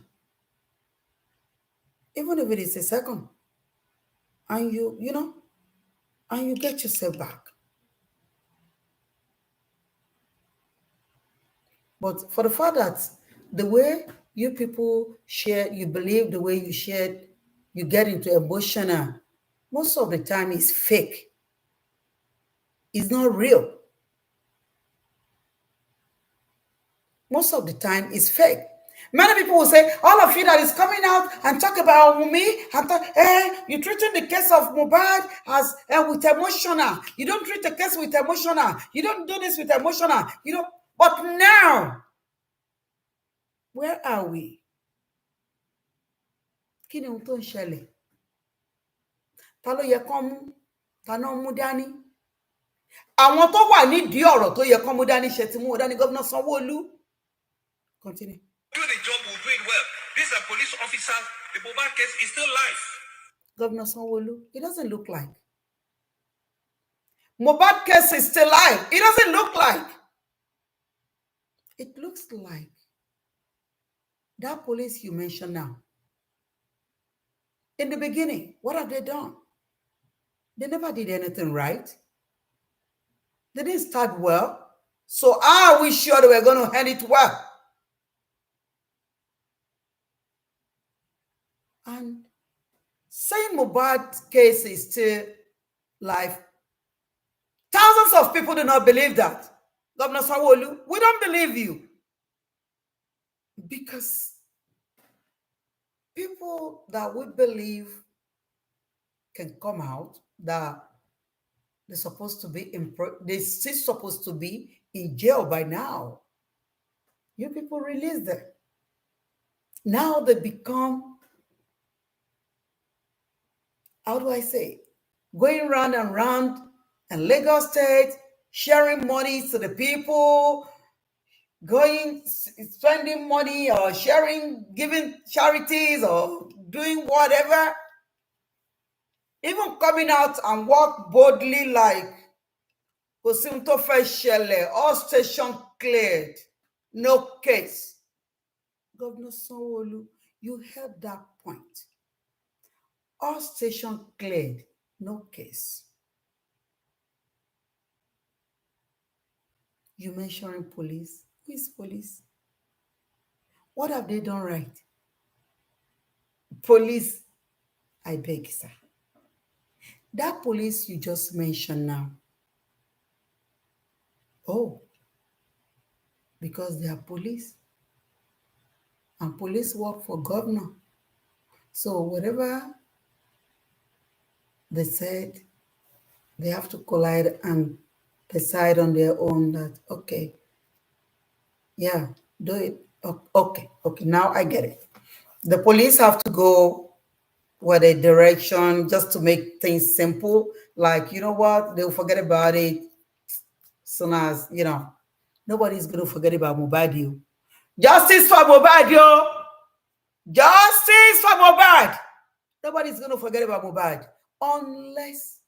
Even if it is a second. And and you get yourself back. But for the fact that the way you people share, you believe the way you shared, you get into emotional, most of the time is fake. It's not real. Most of the time it's fake. Many people will say, all of you that is coming out and talk about me, and talk, you treating the case of Moh'S as with emotional. You don't treat the case with emotional. You don't do this with emotional. You don't. But now, where are we? Kí ni ohun tó ń ṣẹlẹ̀? Ta ló yẹ kán mú? Ta náà mú dání? Àwọn tó wà nídìí ọ̀rọ̀ tó yẹ kán mú dání ṣe ti mú wọn dání. Governor Sanwolu. Continue. Do the job, we'll do it well. These are police officers. The Moh'S case is still live. Governor Sanwolu, it doesn't look like. Moh'S case is still live. It doesn't look like. It looks like that police you mentioned now. In the beginning, what have they done? They never did anything right. They didn't start well. So are we sure they were going to end it well? And saying Moh'S case is still live, thousands of people do not believe that. Governor Sanwolu, we don't believe you. Because people that we believe can come out, that they're supposed to be they're still supposed to be in jail by now. You people release them. Now they become, how do I say, going round and round in Lagos State, sharing money to the people, spending money or sharing, giving charities or doing whatever. Even coming out and walk boldly like Kosimto Feshele, all station cleared, no case. Governor Sanwolu, you heard that point. All station cleared, no case. You mentioning police. Who is police? What have they done right? Police, I beg, sir. That police you just mentioned now. Oh, because they are police. And police work for governor. So whatever they said, they have to collide and decide on their own that, okay, yeah, do it. Okay, now I get it. The police have to go with a direction just to make things simple. Like, you know what? They'll forget about it soon as, nobody's going to forget about Moh'S. Justice for Moh'S. Justice for Moh'S. Nobody's going to forget about Moh'S. Unless,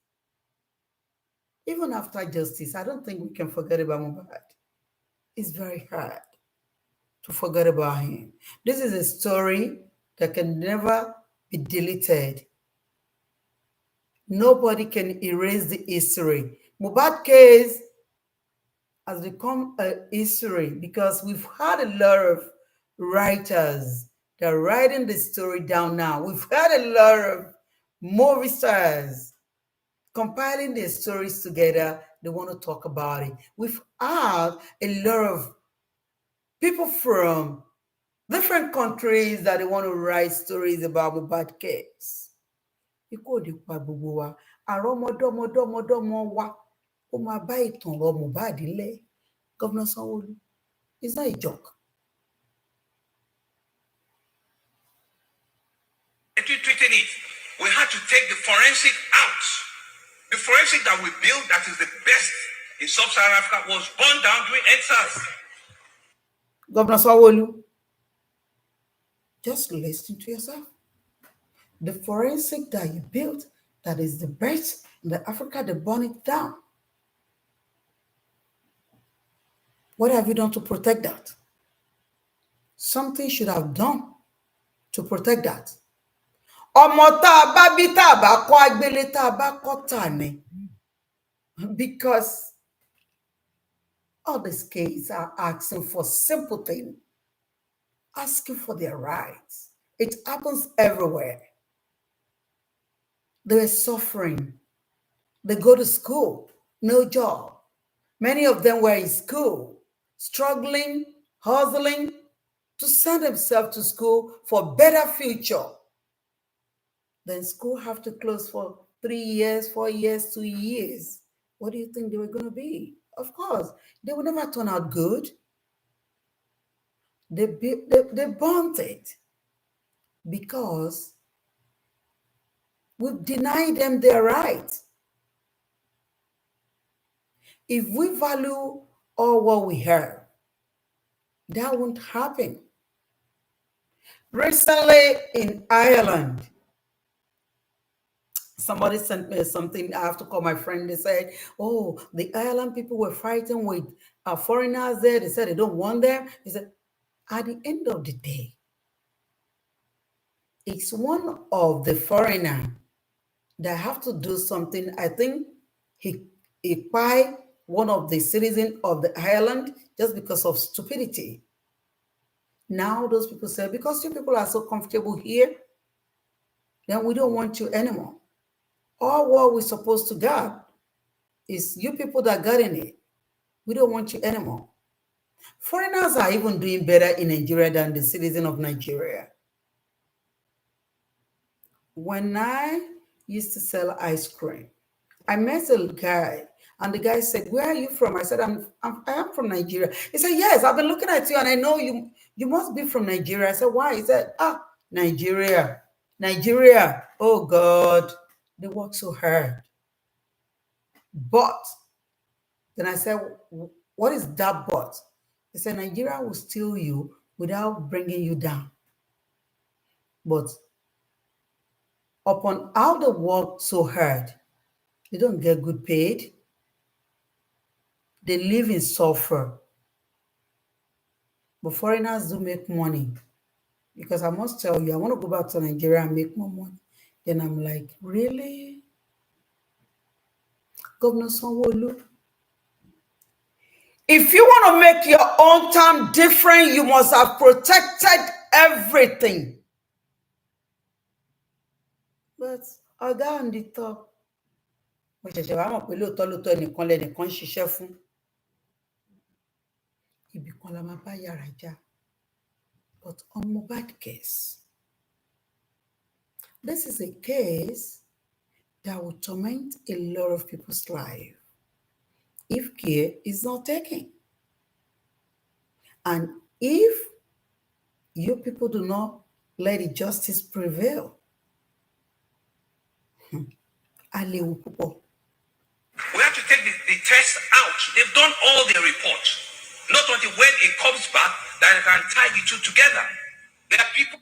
even after justice, I don't think we can forget about Moh'S. It's very hard to forget about him. This is a story that can never be deleted. Nobody can erase the history. Moh'S case has become a history because we've had a lot of writers that are writing the story down now. We've had a lot of movie stars compiling their stories together. They want to talk about it. We've had a lot of people from different countries that they want to write stories about Moh'S case. Ikú òde pa gbogbo wa, àrọ́mọdọ́mọdọ́mọdọ́mọ wa, ó máa bá ìtàn ọ̀rọ̀ Moh'S lẹ̀. Governor Sanwolu, it's not a joke. Treating it, we had to take the forensic out. The forensic that we built, that is the best in sub-Saharan Africa, was burned down during EndSARS. Governor Sanwolu, just listen to yourself. The forensic that you built, that is the best in the Africa, they burn it down. What have you done to protect that? Something should have done to protect that. Because all these kids are asking for simple things, asking for their rights. It happens everywhere. They're suffering. They go to school, no job. Many of them were in school, struggling, hustling to send themselves to school for better future. Then school have to close for 3 years, 4 years, 2 years. What do you think they were going to be? Of course, they will never turn out good. They burnt it because we've denied them their rights. If we value all what we have, that won't happen. Recently in Ireland, somebody sent me something. I have to call my friend. They said, oh, the Ireland people were fighting with foreigners there. They said they don't want them. He said, at the end of the day, it's one of the foreigners that have to do something. I think he Kpai, one of the citizens of the Ireland, just because of stupidity. Now those people say, because you people are so comfortable here, then we don't want you anymore. All what we're supposed to get is you people that got in it. We don't want you anymore. Foreigners are even doing better in Nigeria than the citizen of Nigeria. When I used to sell ice cream, I met a guy, and the guy said, where are you from? I said, I am from Nigeria. He said, yes, I've been looking at you, and I know you must be from Nigeria. I said, why? He said, Nigeria. Nigeria. Oh, God. They work so hard. But then I said, what is that but? He said, Nigeria will steal you without bringing you down. But upon how they work so hard, they don't get good paid. They live in sulfur. But foreigners do make money. Because I must tell you, I want to go back to Nigeria and make more money. Then I'm like, really? Governor Sanwolu, if you want to make your own town different, you must have protected everything. But our guy on the top, but on Moh'S case, this is a case that will torment a lot of people's life if care is not taken. And if you people do not let the justice prevail, we have to take the test out. They've done all their reports. Not until when it comes back that I can tie the two together. There are people.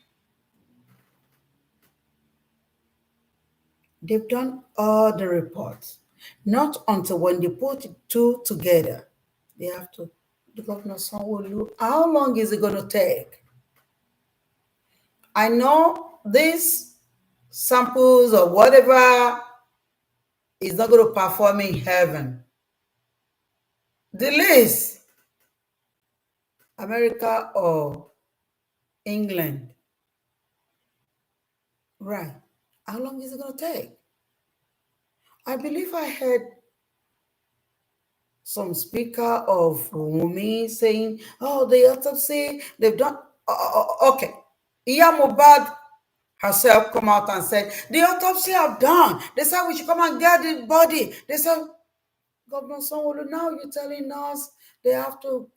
They've done all the reports. Not until when they put the two together, they have to. The Governor Sanwolu, how long is it going to take? I know these samples or whatever is not going to perform in heaven. The least, America or England. Right. How long is it going to take? I believe I heard some speaker of Wumi saying, oh, the autopsy, they've done, okay. Iya Mohbad herself come out and said, the autopsy have done. They said we should come and get the body. They said, Governor Sanwolu, now you're telling us they have to,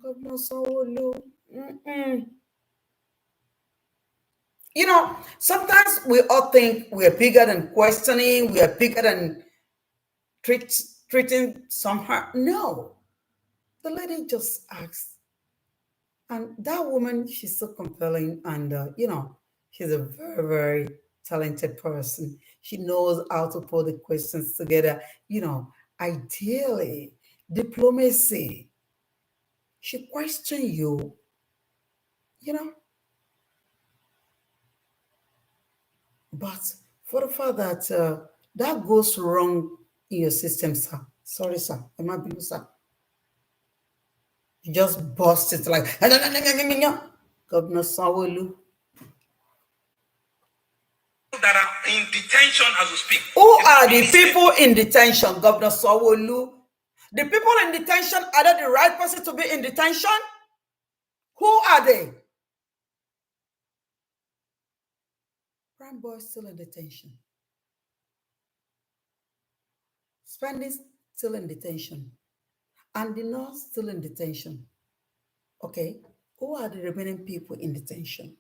Governor Sanwolu, You know, sometimes we all think we're bigger than questioning, we are bigger than treating somehow. No. The lady just asked And that woman, she's so compelling, and she's a very, very talented person. She knows how to put the questions together. Ideally, diplomacy. She question you, but for the fact that that goes wrong in your system, sir. Sorry, sir. Am I being, sir? You just bust it like Governor Sanwolu. That are in detention as we speak. Who are the people in detention, Governor Sanwolu? The people in detention, are they the right person to be in detention? Who are they? Prime Boy still in detention. Spending still in detention. And the North still in detention. Okay, who are the remaining people in detention?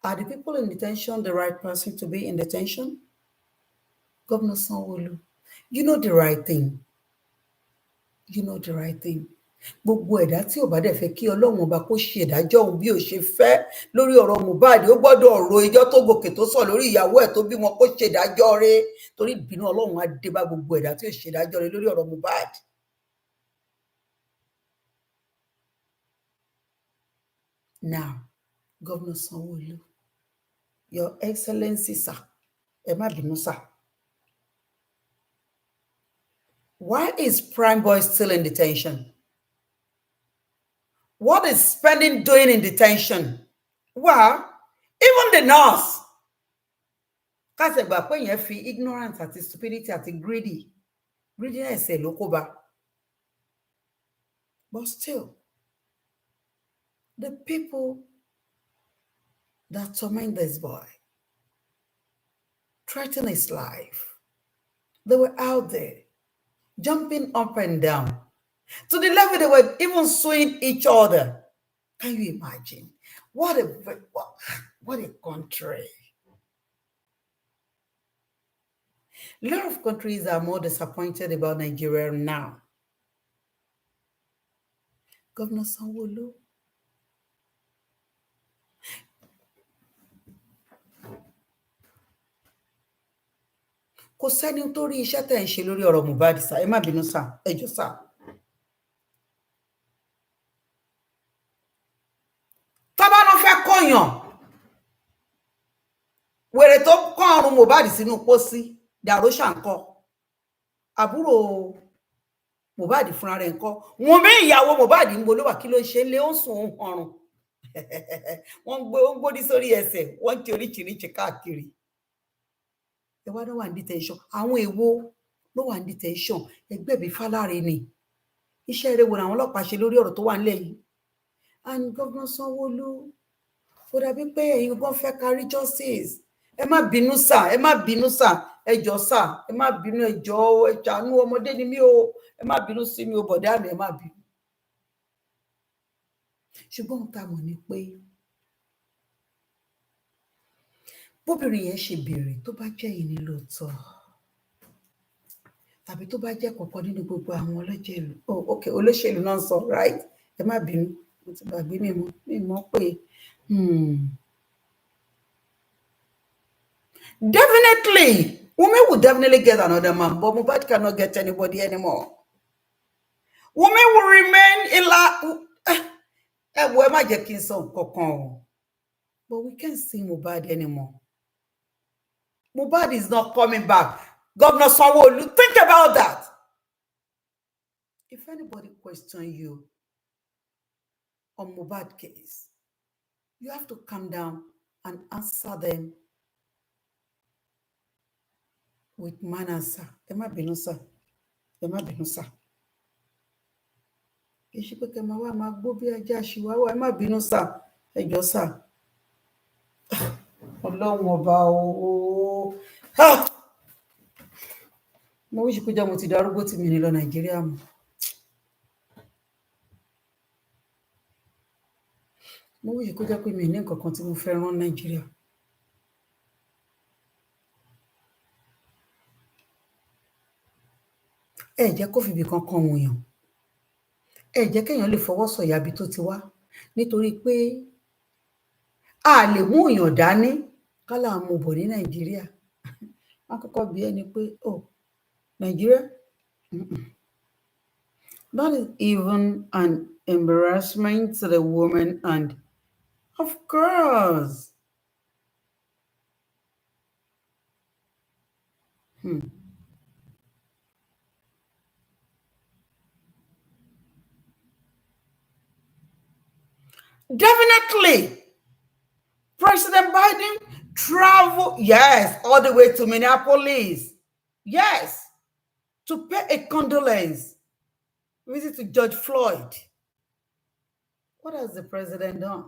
Are the people in detention the right person to be in detention? Governor Sanwolu, you know the right thing. You know the right thing. Gbogbo ẹ̀dá tí ò bá dẹ̀ fẹ́ kí Ọlọ́run ọba kó ṣe ìdájọ́ òun bí ó ṣe fẹ́ lórí ọ̀rọ̀ Mohbad, ó gbọ́dọ̀ ro ijọ́ tó gòkè tó sọ lórí ìyàwó ẹ̀ tó bímọ kó ṣe ìdájọ́ rẹ̀, torí ìbínú Ọlọ́run á dé bá gbogbo ẹ̀dá tí ò ṣe ìdájọ́ rẹ̀ lórí ọ̀rọ̀ Mohbad. Now, Governor Sanwolu, Your Excellency, sir, ẹ má bínú, sir. Why is Prime Boy still in detention? What is Spending doing in detention? Well, even the nurse. Because ẹgbà pé yẹn fi ignorance àti stupidity àti greediness ẹ̀ ló kó bá. But still, the people that torment this boy, threaten his life, they were out there, jumping up and down, to the level they were even suing each other. Can you imagine? What a country. A lot of countries are more disappointed about Nigeria now. Governor Sanwolu, kò sẹ́ni tó rí iṣẹ́ tẹ́ ń ṣe lórí ọ̀rọ̀ Mohbad, sá. Ẹ má bínú, sá. Ẹ jọ̀ọ́, sá. Tọ́ba ló fẹ́ kọ̀yàn. Wèrè tó kọ́ ọrùn Mohbad sínú pósí, dàrú ṣàǹkọ́. Àbúrò Mohbad fúnra rẹ̀ ńkọ́. Wùnmí ìyàwó Mohbad ń bolówà kí ló ṣe lé ó ń sùn ọrùn. Wọ́n gbódí sórí ẹsẹ̀, wọ́n ti oríṣiríṣi káàkiri. Ẹ wá náà wà ní detention. Àwọn èwo ló wà ní detention? Ẹgbẹ́ bí Fáláre ni. Iṣẹ́ rẹ̀ wo làwọn ọlọ́pàá ṣe lórí ọ̀rọ̀ tó wà nílẹ̀ yìí? And Governor Sanwolu, ó dàbí pé ẹ̀yin gan fẹ́ kárí justice. Ẹ má bínú, sà. Ẹ má bínú, sà. Ẹ jọ̀ọ́, sà. Ẹ má bínú, ẹ jọ̀ọ́, ẹ ṣàánú, ọmọdé ni mí o. Ẹ má bínú sí mi o, bọ̀dá mi, ẹ má bínú. Ṣùgbọ́n tá mọ̀ ni pé bóbìnrin yẹn ṣe béèrè tó bá jẹ́ yìí ní lóòótọ́, tàbí tó bá jẹ́ kọ̀ọ̀kan nínú gbogbo àwọn olóṣèlú, okay, olóṣèlú náà sọ, right? Ẹ má bínú, mo ti gbàgbé mímọ̀ pé definitely Wunmi will definitely get another man, but Mohbad cannot get anybody anymore. Wunmi will remain in ẹ má jẹ́ kí n sọ nǹkankan o, but we can't see Mohbad anymore. Mohbad is not coming back. Governor Sanwolu, think about that. If anybody question you on Mohbad case, you have to calm down and answer them with manners, sir. Ẹ má bínú, sir. Ẹ má bínú, sir. Kì í ṣe pé kẹ́ máa wá máa gbó bí ajá ṣìwáwá. Ẹ má bínú, sir. Ẹ jọ̀ọ́, sir. Ọlọ́run ọba o. Mo wíṣì kó jẹ́ mo ti darúgbó tí mi ní lọ Nàìjíríà mọ́. Mo wíṣì kó jẹ́ pé mi ní nǹkan kan tí mo fẹ́ rán Nàìjíríà. Ẹ jẹ́ kó fìbí kankan wọ̀nyàn. Ẹ jẹ́ kéèyàn lè fọwọ́ sọ̀yà bí tó ti wá. nítorí pé a lè mú èèyàn dání kálá mú bọ̀ ní Nàìjíríà. Wọ́n kọ́kọ́ bi ẹni pé Nigeria, that is even an embarrassment to the woman, and of course. Definitely, President Biden traveled, yes, all the way to Minneapolis, yes, to pay a condolence visit to George Floyd. What has the president done?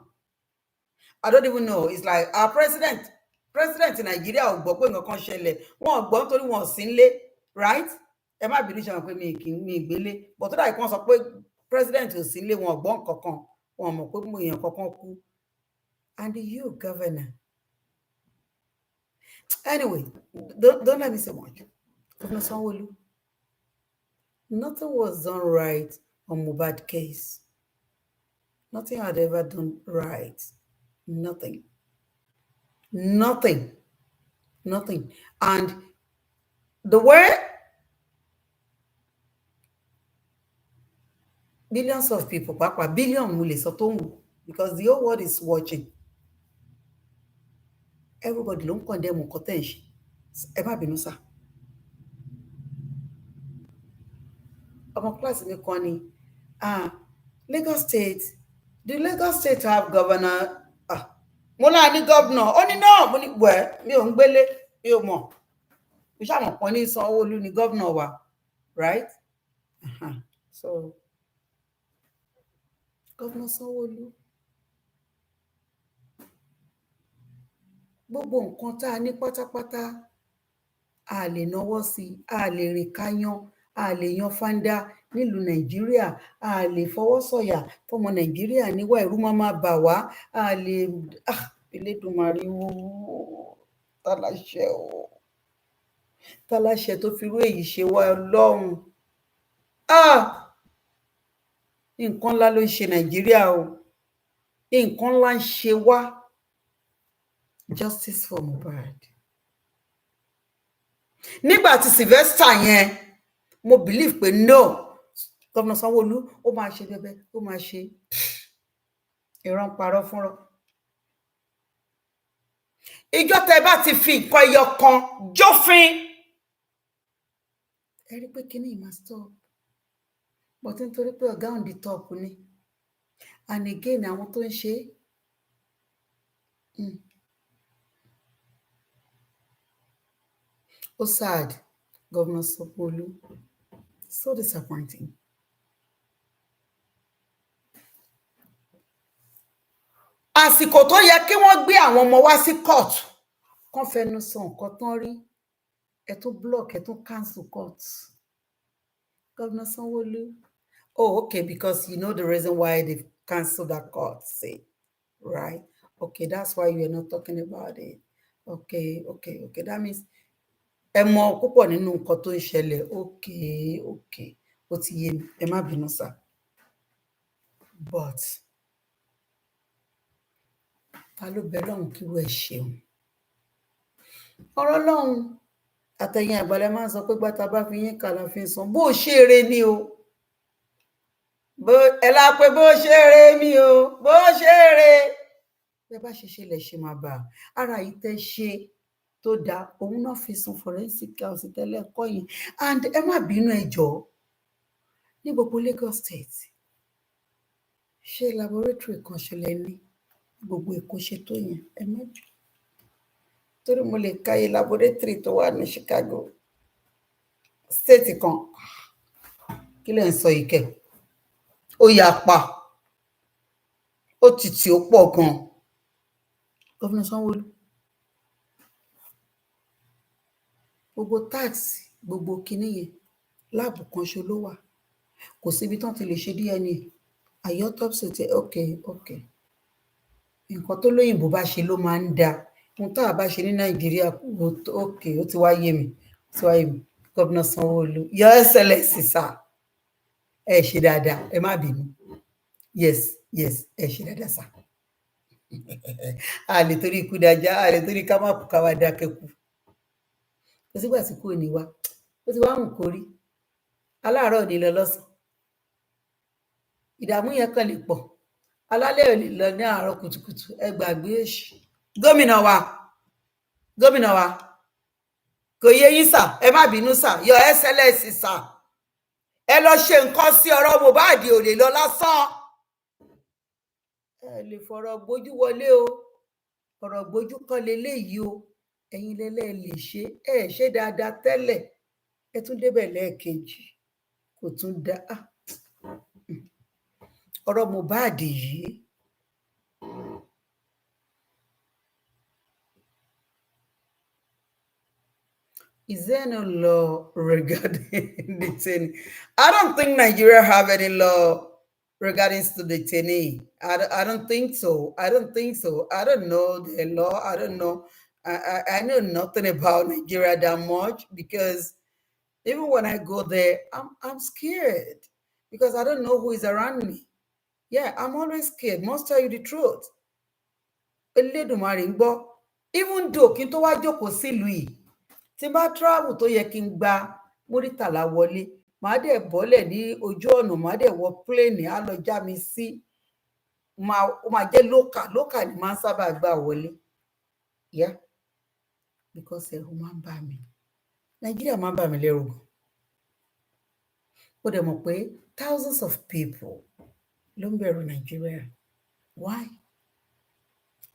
I don't even know. It's like our president in Nigeria ò gbọ́ pé nǹkan kan ṣẹlẹ̀. Wọ́n ò gbọ́ nítorí wọn ò sí nílé, right? Ẹ má bínú ṣe wọn pé mi ìgbélé. But tó dà kí wọ́n sọ pé president ò sí nílé, wọn ò gbọ́ nǹkan kan. Wọn ò mọ̀ pé èèyàn kankan kú. And you, governor. Anyway, don't let me say much. Governor Sanwolu, nothing was done right on Moh'S case. Nothing had ever done right. Nothing. And the way billions of people, because the whole world is watching. Everybody don't condemn cottage. Ever been sir. Class in the Lagos State. Do Lagos State have governor? Mola ni governor. Only no, where me ongbele, me mo. We shall not pony Sanwolu ni governor wa, right? So Governor Sanwolu. Gbogbo nǹkan tá a ní pátápátá a lè náwó sí, a lè rìn káyán, a lè yan fanda nílùú Nàìjíríà, a lè fọwọ́ sọ̀yà fọmọ Nàìjíríà níwà ẹ̀rù máa bà wá, a lè Elédùmarè o tàláṣẹ tó fi rú èyí ṣe wá Ọlọ́run. Nǹkan ńlá ló ń ṣe Nàìjíríà o. Nǹkan ńlá ń ṣe wá. Justice for Moh'S. Nígbà tí Sylvester yẹn, mo believe pé no, Governor Sanwolu ó máa ṣe bẹ́bẹ́, ó máa ṣe ìran parọ́ fúnra. Ìjọ tẹ́ bá ti fi nǹkan ẹyọ kan jófin, ẹ rí pé kíní máa stop. But nítorí pé ọ̀gá on the top ni, and again àwọn tó ń ṣe sad, Governor Sanwolu. So disappointing. Àsìkò tó yẹ kí wọ́n gbé àwọn ọmọ wá sí court, kàn fẹnu sọ nǹkan tán rí, ẹ tún block, ẹ tún cancel court. Governor Sanwolu. Okay, because you know the reason why they canceled that court, say, right? Okay, that's why you are not talking about it. Okay. That means ẹ mọ̀ púpọ̀ nínú nǹkan tó ń ṣẹlẹ̀. Okay. Ó ti yé mi, ẹ má bínú sá. But ta ló bẹ lọ́hùn kí wọ́n ẹ ṣeun? Ọ̀rọ̀ lọ́hùn àtẹ̀yìn àgbàlẹ̀ máa ń sọ pé gbàtà bá fi yín kà la fi ń san. Bó ṣe eré ni o. Ẹ lá pé bó ṣe eré mi o. Bó ṣe eré. Bẹ́ bá ṣe lẹ̀ ṣe máa bà. Ara yìí tẹ́ ṣe tó dáa, òun náà fi sun forensic house tẹ́lẹ̀ kọ́ yìí. And ẹ má bínú ẹ jọ̀ọ́. Ní gbogbo Lagos State, ṣé laboratory kan ṣẹlẹ̀ ní gbogbo Èkó ṣe tó yẹn? Ẹ má jù. Torí mo lè káyé laboratory tó wà ní Chicago state kan. Kí lẹ ń sọ yìí kẹ̀? Ó yà pa. Ó tìtì ó pọ̀ gan. Governor Sanwolu. Gbogbo tax, gbogbo kinní yẹn, láàbù kan ṣo ló wà. Kò síbi tán ti lè ṣe DNA. AUTOPSY ti okay. Nǹkan tó lóyìnbó bá ṣe ló máa ń da. Ohun tá a bá ṣe ní Nàìjíríà, okay, ó ti wá yé mi. Governor Sanwolu, Your Excellency sir. Ẹ ṣe dáadáa, ẹ má bínú. Yes, yes ẹ ṣe dáadáa sà a lè torí ikú dájá a lè torí ká má kú ká wá dákẹ́ kú kò sígbà tí kú ò ní wá ó ti wá hùn kó rí aláàárọ̀ ò ní lọ lọ́sàn ìdààmú yẹn kàn lè pọ̀ alálẹ̀ ò lè lọ ní àárọ̀ kùtùkùtù ẹ gbàgbé èṣù gómìnà wa kò yé yín sà ẹ má bínú sà Your Excellency sà ẹ lọ ṣe nǹkan sí ọ̀rọ̀ Mohbad ò lè lọ lásán ẹ lè fọ̀rọ̀ gbójú wọlé o ọ̀rọ̀ gbójú kan leléyìí o ẹ̀yin lẹ́lẹ́ lè ṣe ẹ ṣe dáadáa tẹ́lẹ̀ ẹ tún débẹ̀ lẹ́ẹ̀kejì kò tún dá ọ̀rọ̀ Mohbad yìí is there no law regarding detaining? I don't think Nigeria have any law regarding to detainee. I don't think so. I don't know the law. I don't know. I know nothing about Nigeria that much because even when I go there, I'm scared because I don't know who is around me. Yeah, I'm always scared. Must tell you the truth. Even though kí n tó wá jókòó sílùú yìí tí n bá travel tó yẹ kí n gba Muritala wọlé màá dẹ̀ bọ́lẹ̀ ní ojú ọ̀nà màá dẹ̀ wọ pléènì á lọ já mi sí ó máa jẹ́ lókà ni máa ń sábà gbà wọlé yeah because ẹ̀rù máa ń bà mí Nàìjíríà máa ń bà mí lẹ́rù gan ó dẹ̀ mọ̀ pé thousands of people ló ń bẹ̀rù Nàìjíríà why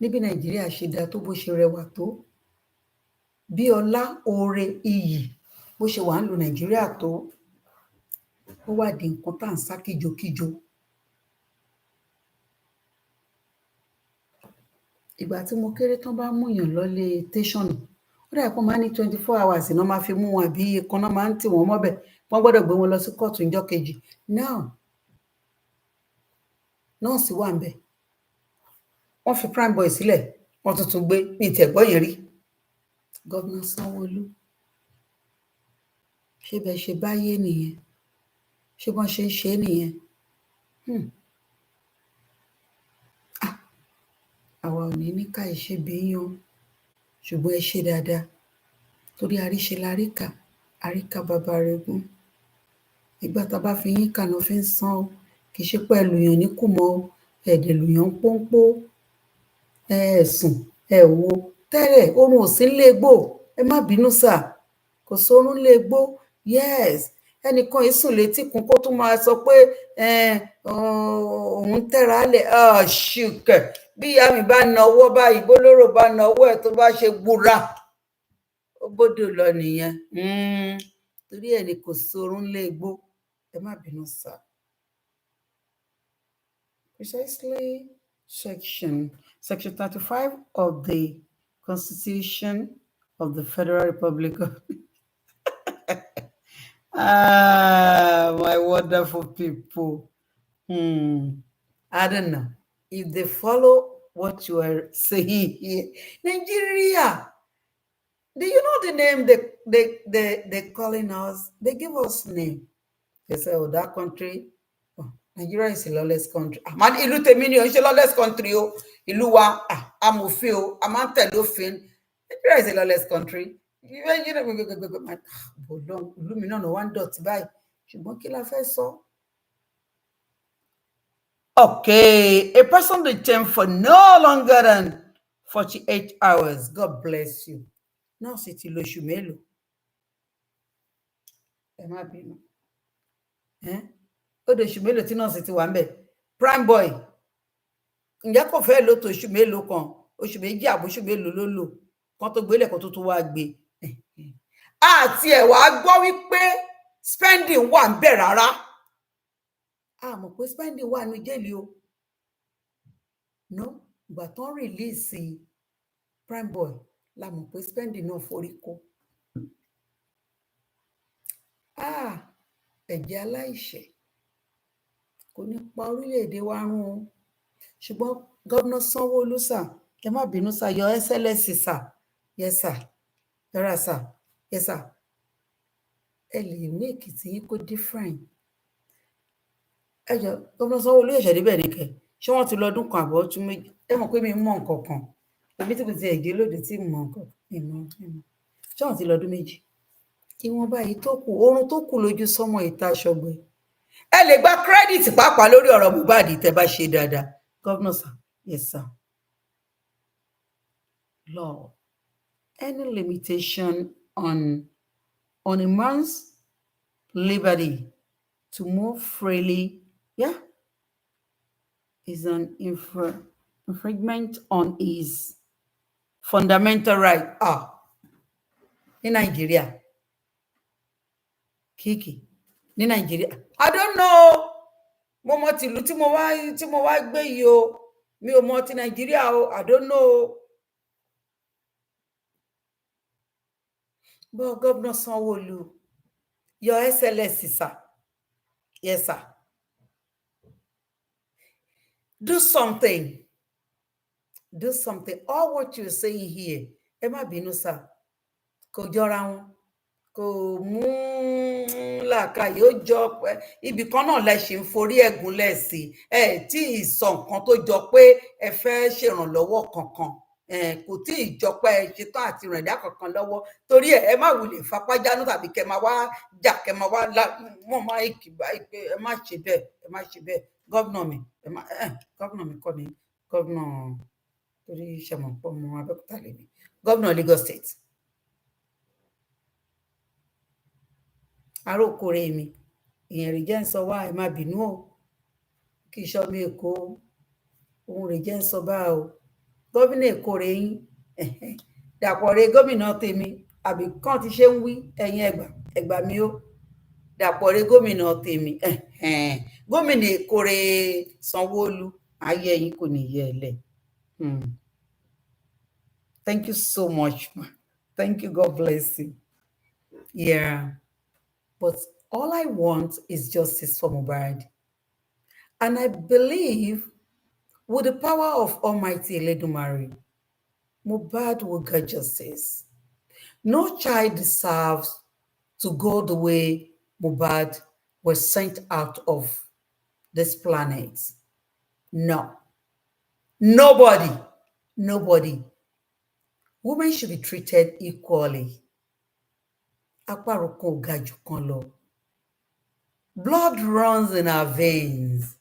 níbi Nàìjíríà ṣe dáa tó bó ṣe rẹwà tó bí ọlá oore iyì bó ṣe wà ń lu Nàìjíríà tó ó wá di nǹkan tá à ń sá kíjokíjo ìgbà tí mo kéré tán bá múyàn lọlé tẹsán ó dà pé máa ní 24 hours náà máa fi mú wọn àbí kan náà máa ń tì wọn mọ́bẹ̀ wọ́n gbọ́dọ̀ gbé wọn lọ sí kóòtù níjọ́ kejì now nọ́ọ̀sì wà ń bẹ̀ wọ́n fi prime boy sílẹ̀ wọ́n tuntun gbé ní ìtẹ̀gbọ́ yẹn rí gọ́vnà Sanwolu ṣé bẹ́ẹ̀ ṣe báyé nìyẹn ṣé wọ́n ṣe ń ṣe é nìyẹn àwa ò ní ní ká ìṣe bíyàn ṣùgbọ́n ẹ ṣe dáadáa torí àríṣe láríkà àríkà bàbá rẹ̀ gún ìgbà tá a bá fi yín kànáà fi ń san ó kì í ṣe pé ẹlòyàn ní kù mọ́ ẹ̀dẹ̀ lòyàn pọ́npọ́ ẹ̀sùn ẹ̀wò tẹ́lẹ̀ oorun ò sí nílé gbò ẹ má bínú sà kò sórun nílé gbò yes ẹnìkan yìí sùn létí kun kó tún máa sọ pé òun tẹ̀ra lẹ̀ ṣùkẹ̀ bí ìyá mi bá nawọ́ báyìí bólóró bá nawọ́ ẹ̀ tó bá ṣe gbúra ó gbọ́dọ̀ lọ nìyẹn torí ẹ̀ ní kò sórun nílé gbò ẹ má bínú sà. Precisely Section 35 of the Constitution of the Federal Republic of my wonderful people. I don't know if they follow what you are saying here. Nigeria, do you know the name they calling us? They give us name. They say, oh, that country. Nigeria is a lawless country. Man, ìlú tèmi ni ó ń ṣe lawless country o. Ìlú wa amòfin o, a máa ń tẹ̀lé òfin. Nigeria is a lawless country. Ìlú mi náà wá ń dọ̀tí báyìí. Ṣùgbọ́n kí la fẹ́ sọ? Okay, a person detained for no longer than 48 hours. God bless you. Náà sì ti lóṣù mélòó. Ẹ má bínú. Ó dé oṣù mélòó tí nọ́ọ̀sì ti wà ń bẹ̀ prime boy ǹjẹ́ kò fẹ́ lò tó oṣù mélòó kan oṣù méjì àbóṣù mélòó ló lò kan tó gbélé kan tó tún wá gbé àti ẹ̀ wá gbọ́ wípé spending wà ń bẹ̀ rárá a mọ̀ pé spending wà ní jẹ́lì o no ìgbà tán rìlíìsì prime boy la mọ̀ pé spending náà forí kó ẹ̀jẹ̀ aláìṣẹ̀ kò ní pa orílẹ̀-èdè wa run o ṣùgbọ́n gọ́vnà Sanwolu sà ẹ má bínú sà Your Excellency sà yes sà yọrà sà yes sà ẹ lè ní èkìtì yín kó different ẹ jọ gọ́vnà Sanwolu ẹ̀ṣẹ̀ débẹ̀ ní kẹ ṣé wọ́n ti lọ́dún kan àbọ̀ ọdún méjì ẹ mọ̀ pé mi mọ̀ nǹkan kan èmi tí mo ti ẹ̀jẹ̀ lóde tí mo mọ̀ nǹkan ìmọ̀ ṣé wọ́n ti lọ́dún méjì kí wọ́n báyìí tó kù oorun tó kù lójú sọ́mọ ìta aṣọ́gbẹ ẹ lè gba kírẹ́dìtì pàápàá lórí ọ̀rọ̀ Mohbad tẹ́ bá ṣe dáadáa gọ́vnà sir yes sir law any limitation on a man's liberty to move freely yeah is an infringement on his fundamental right ní Nàìjíríà kìkì ní Nàìjíríà I don't know mo mọ tìlú tí mo wá gbé yìí o mi ò mọ ti Nàìjíríà o I don't know but Governor Sanwolu Your Excellency sir yes sir do something all what you're saying here ẹ má bínú sir kò jọra wọn kò mú làákàyè ó jọ pé ibì kan náà lẹ ṣe ń forí ẹ̀gún lẹsí ẹ tí ì sọ nǹkan tó jọ pé ẹ fẹ́ ṣèrànlọ́wọ́ kankan kò tí ì jọ pé ẹ ṣetán àti ràn dá kankan lọ́wọ́ torí ẹ má wulẹ̀ fapájánú tàbí kẹ máa wá jà kẹ máa wá wọn máa kìbá pé ẹ má ṣe bẹ́ẹ̀ gọ́vnà mi kọ́ ni gọ́vnà torí ṣẹmọ pọ ọmọ Abẹ́òkúta lèmi gọ́vnà Lagos State arókòrè mi ìyẹn rè jẹ́ ń sọ wá ẹ má bínú o kí iṣọ́ mi Èkó òun rè jẹ́ ń sọ bá o gómìnà Èkó rè yín Dàpọ̀ rè gómìnà tèmi àbí kàn ti ṣe ń wí ẹ̀yin Ẹ̀gbá mi ó Dàpọ̀ rè gómìnà tèmi gómìnà Èkó rè Sanwó-Olú ayé yín kò ní yẹ ẹ lẹ. Thank you so much ma. Thank you, God bless you. Yeah. But all I want is justice for Mohbad. And I believe with the power of Almighty Eledumare, Mohbad will get justice. No child deserves to go the way Mohbad was sent out of this planet. No. Nobody. Women should be treated equally. Blood runs in our veins,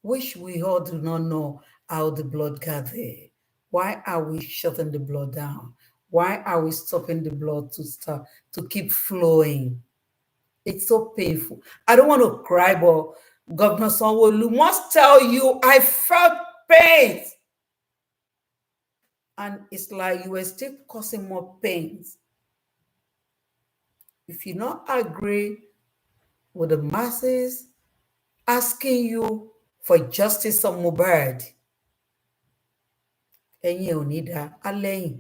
which we all do not know how the blood got there. Why are we shutting the blood down? Why are we stopping the blood to keep flowing? It's so painful. I don't want to cry, but Governor Sanwolu must tell you, I felt pain. And it's like you were still causing more pains. If you not agree with the masses asking you for justice on Mohbad, ẹ̀yin ò ní dá alẹ́yìn.